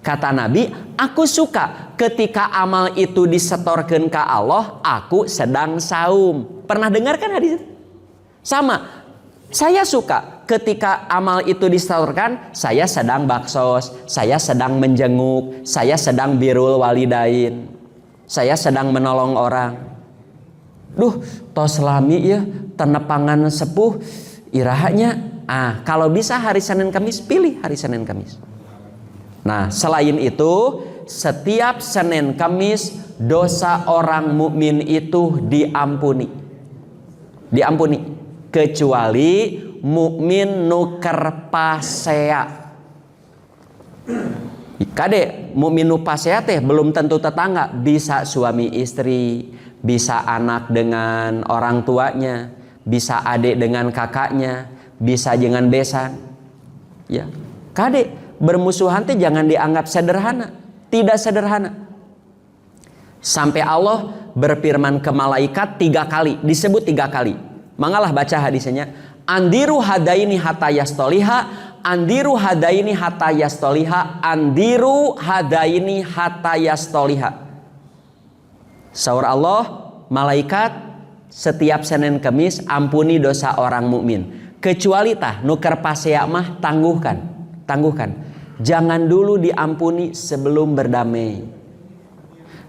Kata Nabi, aku suka ketika amal itu disetorkeun ke Allah, aku sedang saum. Pernah dengar kan hadis itu? Sama. Saya suka ketika amal itu disetorkan, saya sedang baksos, saya sedang menjenguk, saya sedang birrul walidain, saya sedang menolong orang. Duh, tos lami ya, tenepangan sepuh, irahanya. Kalau bisa hari Senin Kamis, pilih hari Senin Kamis. Nah, selain itu, setiap Senin Kamis dosa orang mukmin itu diampuni. Diampuni. Kecuali mukmin nuker pasea. Kade mukmin nu pasea teh belum tentu tetangga, bisa suami istri, bisa anak dengan orang tuanya, bisa adik dengan kakaknya, bisa dengan besan. Ya. Kade bermusuhan teh jangan dianggap sederhana, tidak sederhana. Sampai Allah berfirman ke malaikat 3 kali, disebut 3 kali. Mangalah baca hadisnya. Andiru hadaini hatta yastoliha, andiru hadaini hatta yastoliha, andiru hadaini hatta yastoliha. Saur Allah, malaikat setiap Senin Kamis ampuni dosa orang mukmin. Kecuali tah nuker pasea mah tangguhkan, tangguhkan. Jangan dulu diampuni sebelum berdamai.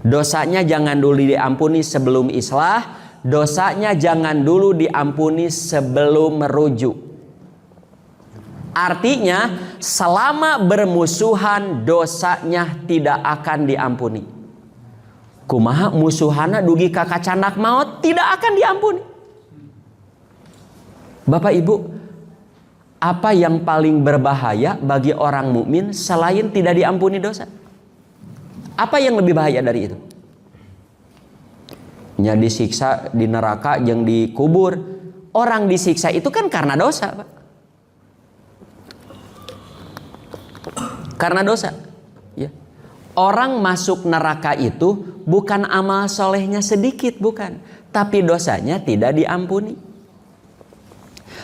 Dosanya jangan dulu diampuni sebelum islah. Dosanya jangan dulu diampuni sebelum merujuk. Artinya selama bermusuhan dosanya tidak akan diampuni. Kumaha musuhana dugi ka kacanak maut tidak akan diampuni. Bapak Ibu, apa yang paling berbahaya bagi orang mukmin selain tidak diampuni dosa? Apa yang lebih bahaya dari itu? Nya disiksa di neraka jeung dikubur. Orang disiksa itu kan karena dosa, Pak. Karena dosa. Ya. Orang masuk neraka itu bukan amal solehnya sedikit, bukan. Tapi dosanya tidak diampuni.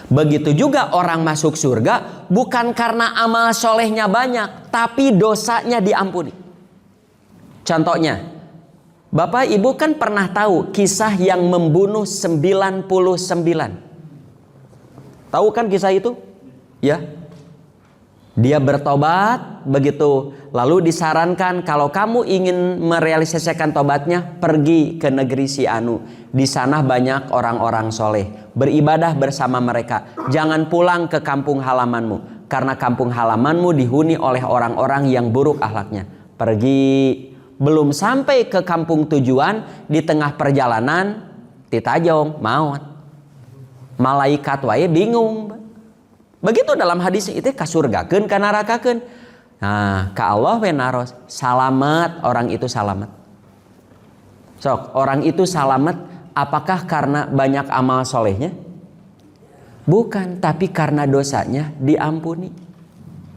Begitu juga orang masuk surga bukan karena amal solehnya banyak, tapi dosanya diampuni. Contohnya, Bapak Ibu kan pernah tahu kisah yang membunuh 99. Tahu kan kisah itu? Ya. Dia bertobat, begitu. Lalu disarankan kalau kamu ingin merealisasikan tobatnya, pergi ke negeri si Anu. Di sana banyak orang-orang soleh. Beribadah bersama mereka. Jangan pulang ke kampung halamanmu. Karena kampung halamanmu dihuni oleh orang-orang yang buruk akhlaknya. Pergi. Belum sampai ke kampung tujuan, di tengah perjalanan, titajong, maut. Malaikat wae bingung. Begitu dalam hadis itu kasurgakeun ka narakakeun. Nah, ka Allah we naros, salamet, orang itu salamet. Sok, orang itu salamet apakah karena banyak amal solehnya? Bukan, tapi karena dosanya diampuni.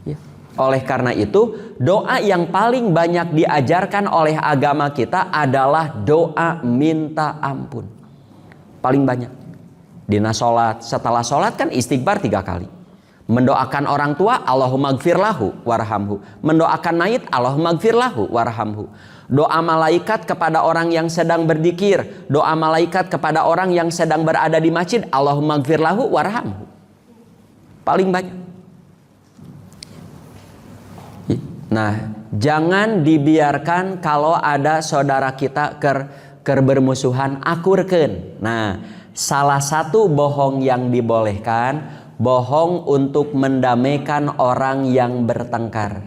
Ya. Oleh karena itu, doa yang paling banyak diajarkan oleh agama kita adalah doa minta ampun. Paling banyak. Dina sholat, setelah sholat kan istighfar 3 kali. Mendoakan orang tua, Allahumma gfir lahu warhamhu. Mendoakan mayit, Allahumma gfir lahu warhamhu. Doa malaikat kepada orang yang sedang berzikir, doa malaikat kepada orang yang sedang berada di masjid, Allahumma gfir lahu warhamhu. Paling banyak. Nah, jangan dibiarkan kalau ada saudara kita ker bermusuhan, akurkeun. Nah, salah satu bohong yang dibolehkan, bohong untuk mendamaikan orang yang bertengkar.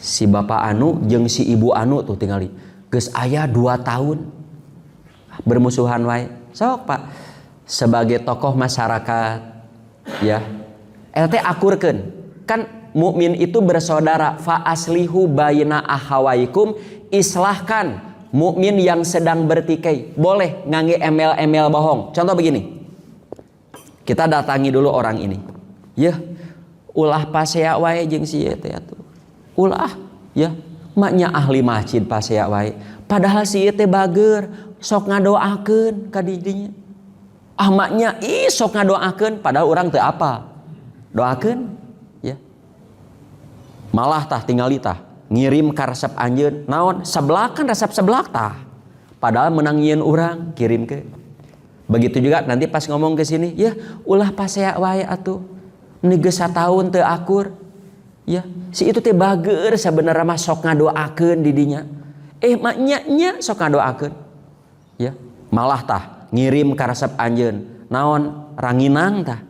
Si bapak anu jeung si ibu anu tuh tingali geus aya 2 tahun bermusuhan wae. Sok Pak, sebagai tokoh masyarakat ya, LT akurkeun. Kan mukmin itu bersaudara, fa aslihu baina ahawaikum, islahkan mukmin yang sedang bertikai. Boleh ngangge email bohong. Contoh begini. Kita datangi dulu orang ini. Ya, ulah pasea wae jeung si ieu teh atuh. Ulah, ya, maknya ahli masjid pasea wae. Padahal si ieu teh bageur, sok ngadoakeun ka didinya. Ah maknya sok ngadoakeun padahal urang teu apa. Doakeun, ya. Malah tah tingali tah ngirim ka resep anjeun. Naon? Sebelah kan resep sebelah tah. Padahal menang nyieun urang kirim ke. Begitu juga nanti pas ngomong ke sini, ya ulah pasea wae atuh. Meni geus sataun teu akur. Ya, si itu teh bageur sabenerna mah sok ngadoakeun di dinya. Maknya nya sok ngadoakeun. Ya, malah tah ngirim ka resep anjeun. Naon? Ranginang tah.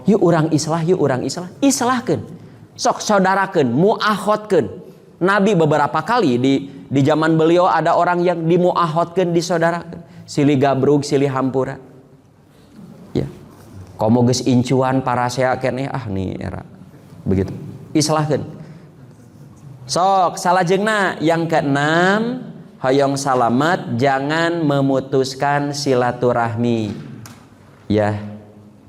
Yuk urang islah, yuk urang islah. Islahkeun. Sok saudarakeun, muakhotkeun. Nabi beberapa kali di zaman beliau ada orang yang dimuakhotkeun, disaudarakeun. Silih gabrug, silih hampura. Ya. Komo geus incuan parasea keneh nih era. Begitu. Islahkeun. Sok salajengna yang keenam, hoyong salamet, jangan memutuskan silaturahmi. Ya.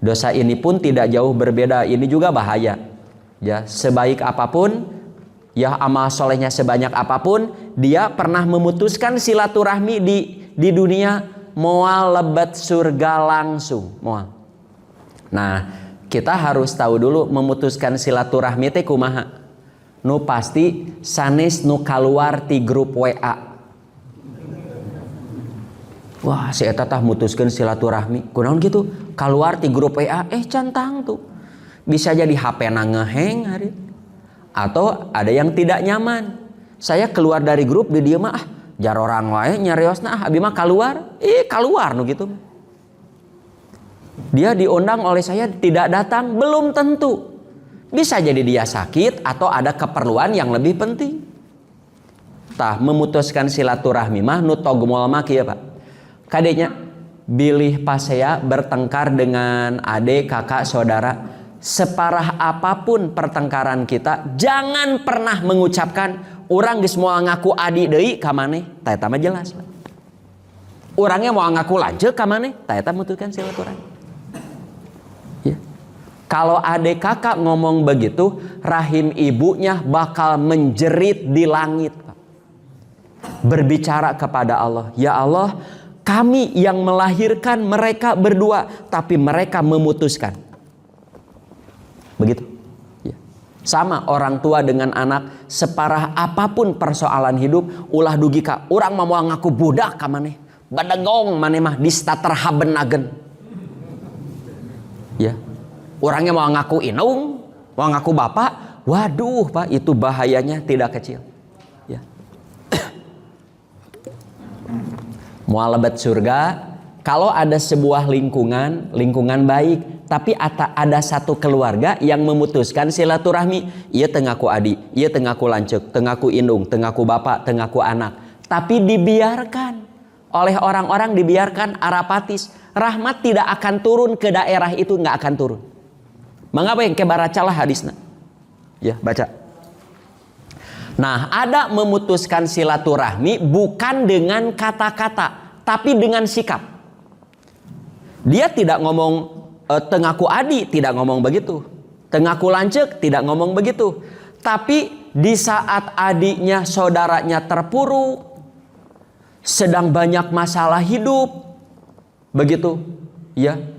Dosa ini pun tidak jauh berbeda, ini juga bahaya. Ya, sebaik apapun, ya amal solehnya sebanyak apapun, dia pernah memutuskan silaturahmi di dunia, moal lebet surga langsung moal. Nah, kita harus tahu dulu memutuskan silaturahmi teh kumaha. Nu pasti sanes nu kaluar ti grup WA. Wah, si eta tah mutuskeun silaturahmi. Kunaon kitu? Kaluar ti grup WA, cantang tuh. Bisa jadi HP-na ngeheng hari. Atau ada yang tidak nyaman. Saya keluar dari grup di dia mah jar orang wae nyariosna abi mah keluar. Keluar nu gitu. Dia diundang oleh saya tidak datang, belum tentu. Bisa jadi dia sakit atau ada keperluan yang lebih penting. Tah memutuskan silaturahmi mah nu togmol mah kieu Pak. Kadenya bilih pasea bertengkar dengan adik, kakak, saudara. Separah apapun pertengkaran kita, jangan pernah mengucapkan urang geus moal ngaku adi deui ka maneh, tah eta mah jelas. Urangnya moal ngaku lanceuk ka maneh, tah eta mutuskeun silaturahmi. Ya. Kalau adik kakak ngomong begitu, rahim ibunya bakal menjerit di langit. Berbicara kepada Allah, ya Allah, kami yang melahirkan mereka berdua, tapi mereka memutuskan. Begitu. Ya. Sama orang tua dengan anak, separah apapun persoalan hidup, ulah dugi ka, urang mah moal ngaku budak ka maneh, badagong maneh mah distaterhabenagen. Ya. Orangnya mau ngaku inung, mau ngaku bapak, waduh Pak, itu bahayanya tidak kecil. Ya. Moal lebet surga, kalau ada sebuah lingkungan baik, tapi ada satu keluarga yang memutuskan silaturahmi, ieu teu ngaku adi, ieu teu ngaku lanceuk, teu ngaku indung, teu ngaku bapak, teu ngaku anak, tapi dibiarkan oleh orang-orang, dibiarkan arapatis, rahmat tidak akan turun ke daerah itu, nggak akan turun. Mangga yang kebaracalah hadisna. Ya, baca. Nah, ada memutuskan silaturahmi bukan dengan kata-kata, tapi dengan sikap. Dia tidak ngomong tengaku adi, tidak ngomong begitu. Tengaku lancek, tidak ngomong begitu. Tapi di saat adiknya, saudaranya terpuruk, sedang banyak masalah hidup, begitu, ya.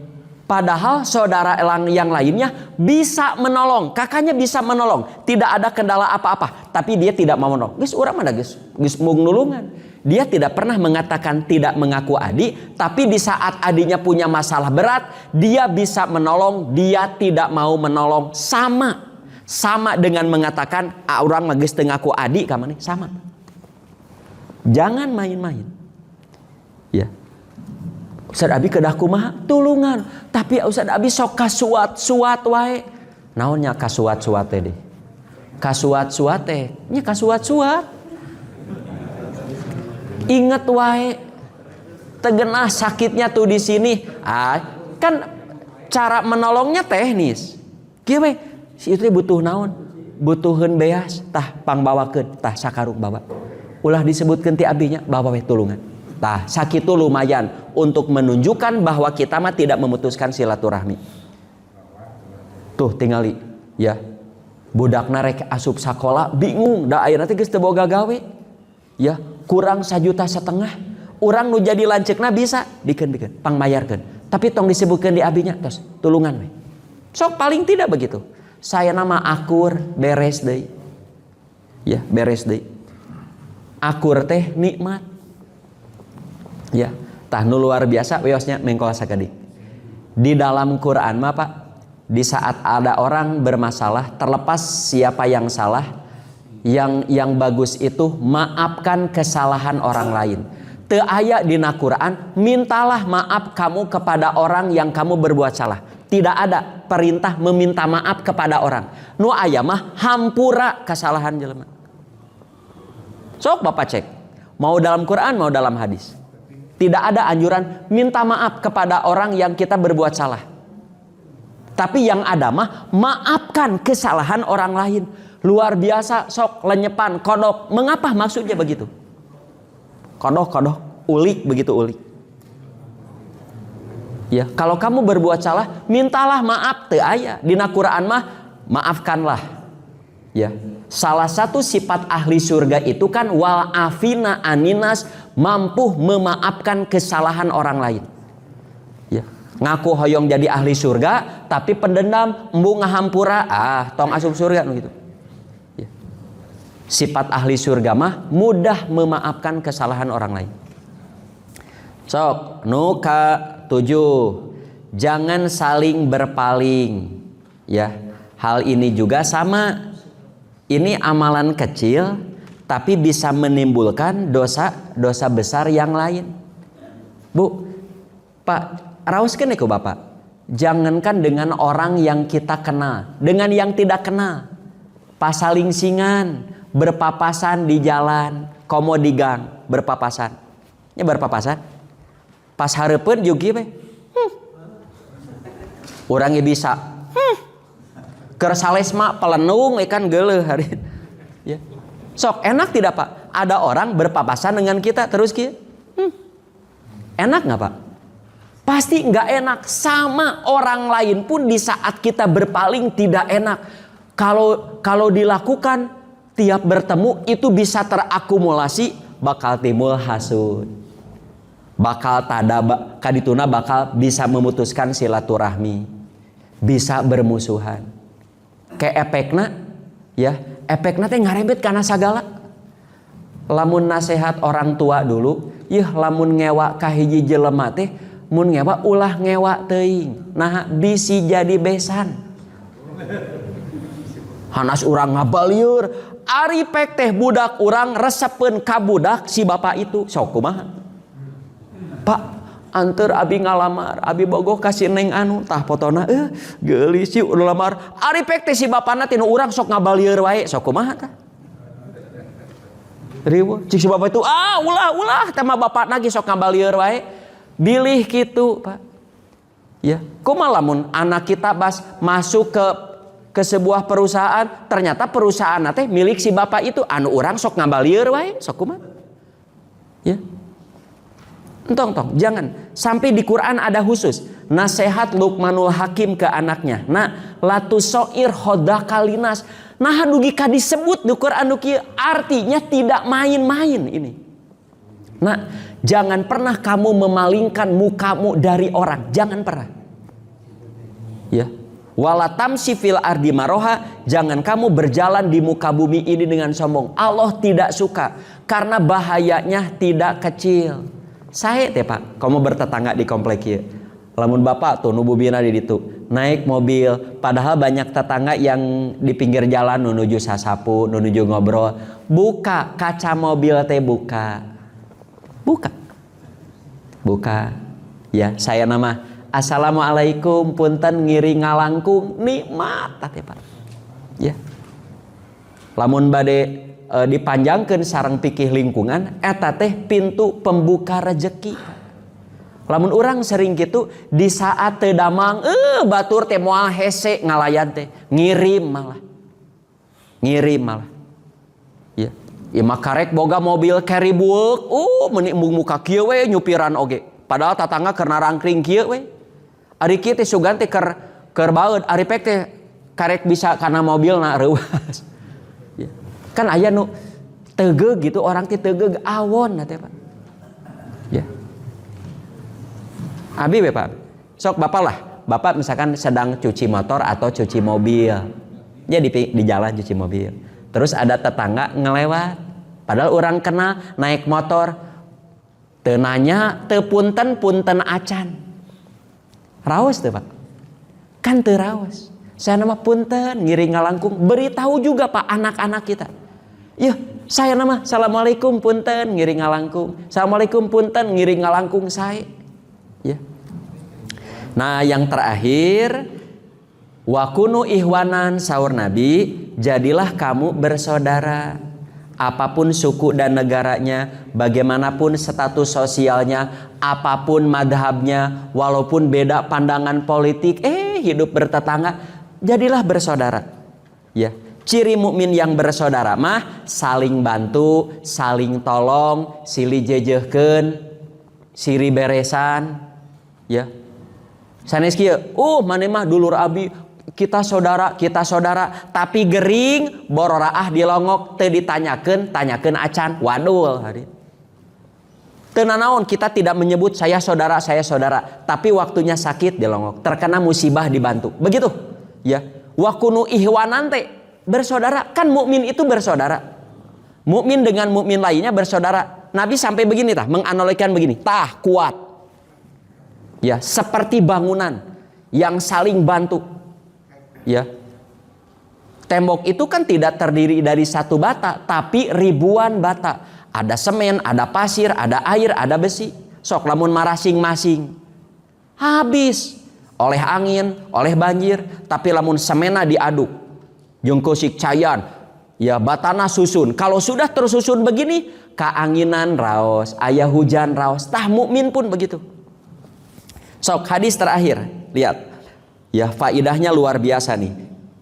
Padahal saudara yang lainnya bisa menolong, kakaknya bisa menolong, tidak ada kendala apa-apa, tapi dia tidak mau menolong. Geus urang mah geus mung nulungan. Dia tidak pernah mengatakan tidak mengaku adik, tapi di saat adiknya punya masalah berat, dia bisa menolong, dia tidak mau menolong. Sama dengan mengatakan urang mah geus teu ngaku adik ka maneh, sama. Jangan main-main. Ya. Ustaz Abi kedah kumaha tulungan, tapi Ustaz Abi sok kasuat-suat wae. Naonnya kasuat-suat teh? Kasuat-suat teh nya kasuat-suat. Ingat wae, tegenah sakitnya tuh di sini. Kan cara menolongnya teknis. Kieu we, si itu butuh naon? Butuheun beas, tah pangbawakeun, tah sakarung bawa. Ulah disebutkeun ti abinya, bawa we tulungan. Tah sakitu lumayan untuk menunjukkan bahwa kita mah tidak memutuskan silaturahmi. Tuh tingali, ya. Budakna rek asup sakola bingung, da ayeuna teh geus teu boga gawe. Ya, kurang 1,5 juta. Urang nu jadi lanceukna bisa dikeun pangbayarkeun. Tapi tong disebutkeun di abinya tos tulungan we. Sok paling tidak begitu. Saya nama akur beres deui. Ya, beres deui. Akur teh nikmat. Ya, tah nu luar biasa weosnya mengkola sakadik. Di dalam Quran mah Pak, di saat ada orang bermasalah, terlepas siapa yang salah, yang bagus itu maafkan kesalahan orang lain. Teu aya dina Quran mintalah maaf kamu kepada orang yang kamu berbuat salah. Tidak ada perintah meminta maaf kepada orang. Nu aya mah hampura kesalahan jelema. Sok Bapak cek, mau dalam Quran mau dalam hadis. Tidak ada anjuran minta maaf kepada orang yang kita berbuat salah. Tapi yang ada mah maafkan kesalahan orang lain. Luar biasa, sok lenyepan, kodok. Mengapa maksudnya begitu? Kodok, ulik begitu ulik. Ya, kalau kamu berbuat salah, mintalah maaf teu aya. Dina Quran mah maafkanlah. Ya. Salah satu sifat ahli surga itu kan wal afina aninas, mampu memaafkan kesalahan orang lain. Ya. Ngaku hoyong jadi ahli surga tapi pendendam, embung ngahampura, tong asup surga gitu. Ya. Sifat ahli surga mah mudah memaafkan kesalahan orang lain. Sok nu ka-7, jangan saling berpaling. Ya, hal ini juga sama. Ini amalan kecil tapi bisa menimbulkan dosa besar yang lain. Bu, Pak, raoskeun ku Bapak. Jangankan dengan orang yang kita kenal, dengan yang tidak kenal. Pasalingsingan, berpapasan di jalan, komo di gang, berpapasan. Nya berpapasan. Pas hareupeun jugi we. Urangnya bisa. Keur sales mah pelenung ikan geuleuh hari. Ya. Sok enak tidak Pak? Ada orang berpapasan dengan kita terus kieu. Enak nggak Pak? Pasti nggak enak. Sama orang lain pun di saat kita berpaling tidak enak. Kalau dilakukan tiap bertemu itu bisa terakumulasi, bakal timbul hasud. bakal kadituna bakal bisa memutuskan silaturahmi, bisa bermusuhan. Kayak efekna ya, efekna teh ngarebet karena sagala. Lamun nasehat orang tua dulu, lamun ngewa kahiji jelema teh mun ngewa ulah ngewa teuing. Nah bisi jadi besan. Hanas urang ngabalieur, ari pek teh budak urang resepeun ka budak si bapak itu. Sok kumaha? Pak, anteur abi ngalamar, abi bogoh kasih neng anu, tah fotona geulis sih udah lamar. Ari pek teh si bapana tinu urang sok ngabalieur wae, sok kumaha tah? Ribu, cik si bapak itu ulah teh mah bapana ge sok ngabalieur wae. Bilih kitu, Pak. Ya, kumaha lamun anak kita bas masuk ke sebuah perusahaan, ternyata perusahaan teh milik si bapak itu, anu urang sok ngabalieur wae, sok kumaha? Ya. Entong, jangan. Sampai di Quran ada khusus nasihat Luqmanul Hakim ke anaknya. Nah, latu soir hodakalinas. Nah, dugi ka disebut di Quran dugi artinya tidak main-main ini. Nah, jangan pernah kamu memalingkan mukamu dari orang, jangan pernah. Ya. Walatamsi fil ardi maroha, jangan kamu berjalan di muka bumi ini dengan sombong. Allah tidak suka karena bahayanya tidak kecil. Saya teh Pak, kamu bertetangga di komplek ieu. Lamun bapak tuh nububina di ditu, naik mobil, padahal banyak tetangga yang di pinggir jalan nuju sasapu, nuju ngobrol. Buka kaca mobil teh buka. Ya, saya nama Assalamualaikum, punten ngiri ngalangkung, nikmat teh Pak. Ya. Lamun bade dipanjangkan sarang pikih lingkungan, eta teh pintu pembuka rezeki. Lamun orang sering gitu di saat teu damang, batur teh moal hese ngalayan teh, ngirim malah. Ya, imah karek boga mobil carry bueuk, meuni muka kieu we nyupiran oge. Padahal tatangga keur narangkring kieu we. Ari kieu teh sugan teh keur baeud, ari pek teh karek bisa kana mobilna reuwas. Kan aya nu teugeg gitu, orang teh teugeg awon teh Pak. Ya. Abi be Pak. Sok Bapak lah. Bapak misalkan sedang cuci motor atau cuci mobil. Ya di jalan cuci mobil. Terus ada tetangga ngelewat. Padahal orang kenal naik motor. Teu nanya, teu punten acan. Raos teu Pak? Kan teu raos. Saya nama punten ngiring ngalangkung. Beritahu juga Pak anak-anak kita. Ya, saya nama Assalamualaikum punten ngiring ngalangkung. Assalamualaikum punten ngiring ngalangkung saya. Ya. Nah, yang terakhir wakunu ihwanan saur Nabi, jadilah kamu bersaudara. Apapun suku dan negaranya, bagaimanapun status sosialnya, apapun madhabnya, walaupun beda pandangan politik, hidup bertetangga, jadilah bersaudara. Ya. Ciri mukmin yang bersaudara mah saling bantu, saling tolong, silih jejehkeun, siri beresan, ya. Sanes kieu, maneh mah dulur abi, kita saudara, tapi gering bororaah dilongok teu ditanyakeun, tanyakeun acan, wadul hari. Teu nanaon kita tidak menyebut saya saudara, tapi waktunya sakit dilongok, terkena musibah dibantu. Begitu, ya. Wa kunu ihwanan teh bersaudara, kan mukmin itu bersaudara. Mukmin dengan mukmin lainnya bersaudara. Nabi sampai begini menganalogikan begini, kuat. Ya, seperti bangunan yang saling bantu. Ya. Tembok itu kan tidak terdiri dari satu bata, tapi ribuan bata. Ada semen, ada pasir, ada air, ada besi. Sok lamun marasing-masing. Habis oleh angin, oleh banjir, tapi lamun semena diaduk. Jeung kusik cayan, ya batana susun. Kalau sudah tersusun begini, keanginan raos, aya hujan raos. Tah mukmin pun begitu. Sok hadis terakhir, lihat. Ya faidahnya luar biasa nih.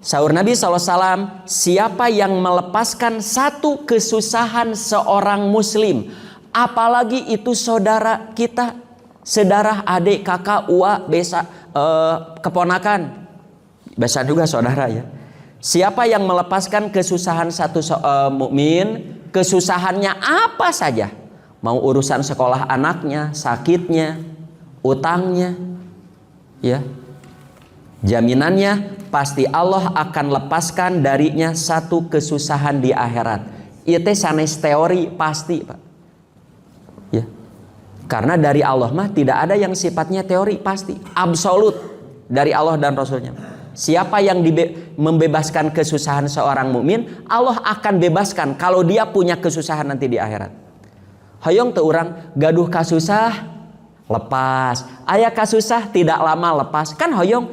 Saur Nabi SAW, siapa yang melepaskan satu kesusahan seorang muslim, apalagi itu saudara kita, sedarah, adik, kakak, uwa, besa, keponakan, besa juga saudara ya. Siapa yang melepaskan kesusahan satu mukmin, kesusahannya apa saja, mau urusan sekolah anaknya, sakitnya, utangnya, ya, jaminannya pasti Allah akan lepaskan darinya satu kesusahan di akhirat. Itu sanes teori pasti, Pak. Ya. Karena dari Allah mah tidak ada yang sifatnya teori, pasti absolut dari Allah dan Rasulnya. Siapa yang membebaskan kesusahan seorang mukmin, Allah akan bebaskan kalau dia punya kesusahan nanti di akhirat. Hoyong teu urang gaduh kasusah lepas, aya kasusah tidak lama lepas, kan hoyong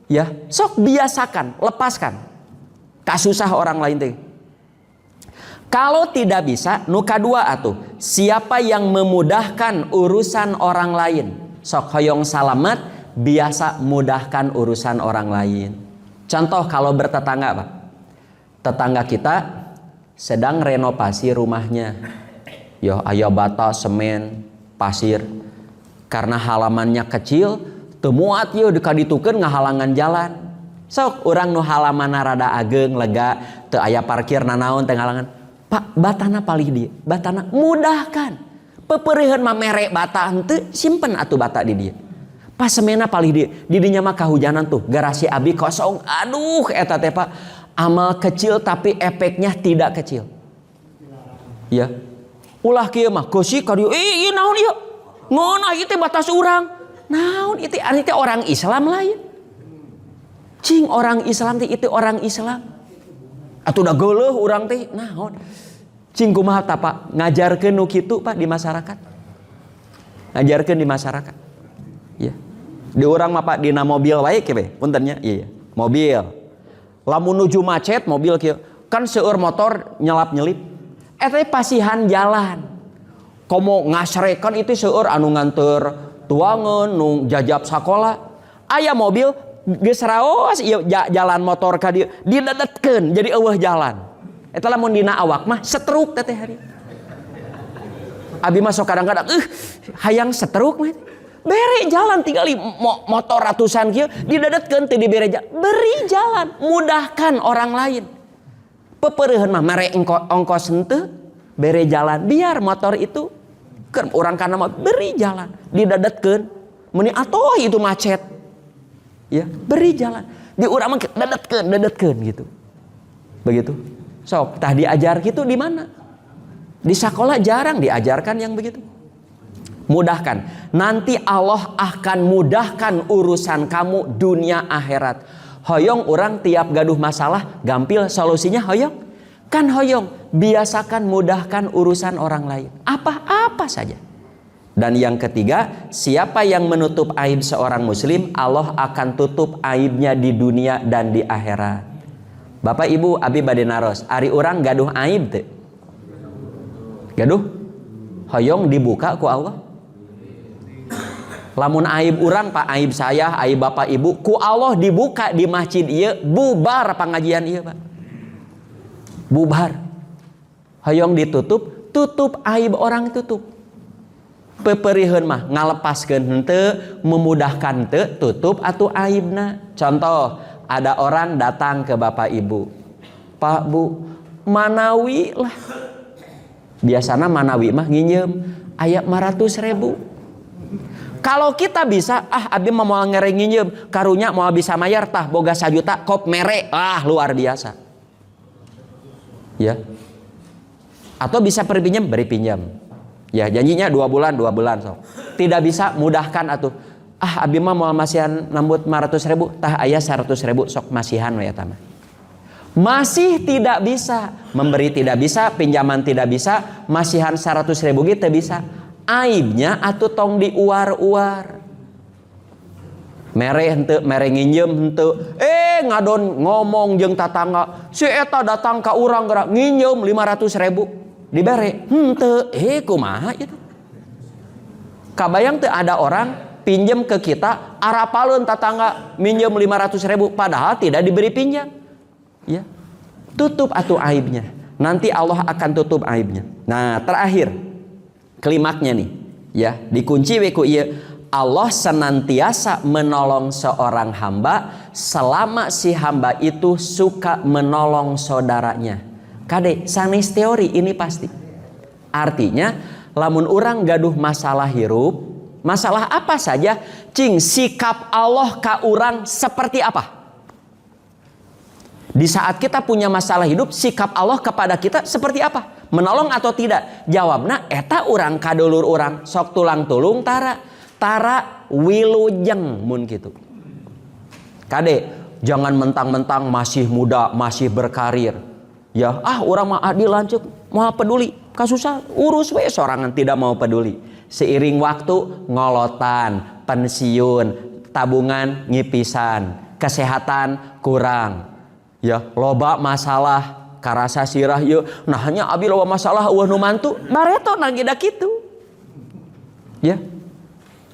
ya, sok biasakan, lepaskan kasusah orang lain teh. Kalau tidak bisa, nu kadua atuh, siapa yang memudahkan urusan orang lain, sok hoyong salamet, biasa mudahkan urusan orang lain. Contoh kalau bertetangga, Pak, tetangga kita sedang renovasi rumahnya, yo ayo bata, semen, pasir, karena halamannya kecil, teu muat yeuh dikaditukeun ngahalangan jalan. Sok urang nu halamanna rada ageng lega, teu aya parkir nanaon teh ngahalangan. Pak, batana palih dia, batana mudahkan. Pepeureuheun mah mere bata henteu, simpen atuh bata di dia. Pas semena palih dia, di dinya mah kahujanan tuh, garasi abi kosong. Aduh, eta teh Pak, amal kecil tapi efeknya tidak kecil. Ya. Ulah kieu mah gosi ka dieu, ieu naon ieu? Ngonah ieu teh batas urang. Naon ieu teh orang Islam lain. Cing orang Islam teh itu orang Islam. Atuh udah geuleuh urang teh naon? Cing kumaha tah Pak ngajarkeun nu kitu Pak di masyarakat. Ngajarkeun di masyarakat. Ya. Di urang mah Pak dina mobil wae ke be, punten nya. Iya, mobil. Lamun nuju macet mobil kieu, kan seueur motor nyelap-nyelip. Eta pasihan jalan. Komo ngasrekan itu seueur anu nganteur tuangeun, nu jajab sakola. Aya mobil geus raos ieu jalan motor ka dieu didadetkeun jadi eueuh jalan. Eta lamun dina awak mah setruk teh hari. Abi mah sok kadang-kadang hayang setruk mah. Bere jalan tinggali motor ratusan kieu didadetkeun teh dibere jalan. Beri jalan, mudahkan orang lain. Pepeureuheun mah mere ongkos henteu, bere jalan biar motor itu keur urang kana mah beri jalan, didadetkeun. Meni atoh itu macet. Ya, beri jalan. Di urang mah dadetkeun gitu. Begitu. Sok tah diajar gitu di mana? Di sekolah jarang diajarkan yang begitu. Mudahkan. Nanti Allah akan mudahkan urusan kamu dunia akhirat. Hoyong orang tiap gaduh masalah gampil solusinya hoyong. Kan hoyong biasakan mudahkan urusan orang lain. Apa-apa saja. Dan yang ketiga, siapa yang menutup aib seorang muslim, Allah akan tutup aibnya di dunia dan di akhirat. Bapak Ibu abi bade naros, ari urang gaduh aib teh. Gaduh hoyong dibuka ku Allah. Lamun aib urang Pak, aib saya, aib Bapak Ibu, ku Allah dibuka di masjid ieu, bubar pengajian ieu Pak. Bubar. Hoyong ditutup, tutup aib orang tutup. Peperihun mah ngalepaskeun henteu, memudahkan henteu, tutup atuh aibna. Contoh, ada orang datang ke Bapak Ibu. Pak Bu, manawi lah. Biasana manawi mah nginjem aya 500.000. Kalau kita bisa, abi mah moal ngereng nginjem, karunya moal bisa mayar tah boga 1 juta kop mere. Luar biasa. Ya. Atau bisa pinjam, beri pinjam. Ya janjinya 2 bulan so. Tidak bisa mudahkan atuh. Abi mah moal masihan nambut 500.000, tah aya 100.000 sok masihan we eta mah. Masih tidak bisa, memberi tidak bisa, pinjaman tidak bisa, masihan 100.000 ge teu bisa. Aibnya atuh tong diuar-uar. Mere henteu, mere nginjem henteu. Ngadon ngomong jeung tatangga, si eta datang ka urang geura nginjem 500.000. Dibere henteu, kumaha itu? Kabayang teu ada orang pinjem ke kita, arapaleun tatangga minjem 500.000 padahal tidak diberi pinjam. Ya. Tutup atuh aibnya. Nanti Allah akan tutup aibnya. Nah, terakhir klimaknya nih, ya, dikunci we ku ieu. Allah senantiasa menolong seorang hamba selama si hamba itu suka menolong saudaranya. Kade sanes teori ini pasti. Artinya lamun urang gaduh masalah hirup, masalah apa saja, cing sikap Allah ka urang seperti apa? Di saat kita punya masalah hidup, sikap Allah kepada kita seperti apa? Menolong atau tidak? Jawabna eta urang kadulur urang sok tulang tulung tara wilujeng mun kitu. Kade, jangan mentang-mentang masih muda, masih berkarir. Ya, urang mah adil lanceuk, mau peduli, kasusah urus we sorangan tidak mau peduli. Seiring waktu ngolotan, pensiun, tabungan ngipisan, kesehatan kurang. Ya, loba masalah karasa sirah yeuh. Nah, hanya abi loba masalah eueuh nu mantu, bareto nagida kitu. Ya.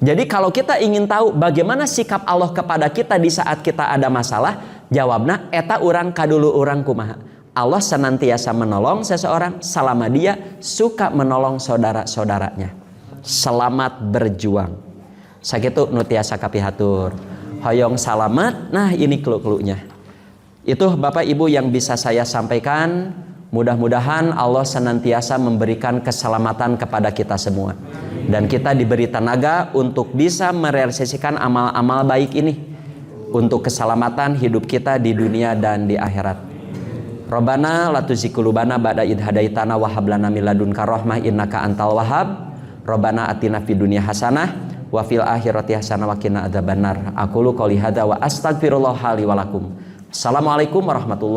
Jadi kalau kita ingin tahu bagaimana sikap Allah kepada kita di saat kita ada masalah, jawabna eta urang kadulu urang kumaha. Allah senantiasa menolong seseorang selama dia suka menolong saudara-saudaranya. Selamat berjuang. Sakitu nu tiasa kapihatur. Hoyong salamet. Nah, ini clue-cluenya. Itu Bapak Ibu yang bisa saya sampaikan. Mudah-mudahan Allah senantiasa memberikan keselamatan kepada kita semua. Dan kita diberi tenaga untuk bisa merealisasikan amal-amal baik ini. Untuk keselamatan hidup kita di dunia dan di akhirat. Rabbana la tuzigh qulubana ba'da idh hadaitana wa hab lana min ladunka rahmah innaka antal wahhab. Rabbana atina fid dunya hasanah wa fil akhirati hasanah wa qina adzabannar. Aqulu qouli hadza wa astaghfirullah li wa lakum. Assalamualaikum warahmatullahi wabarakatuh.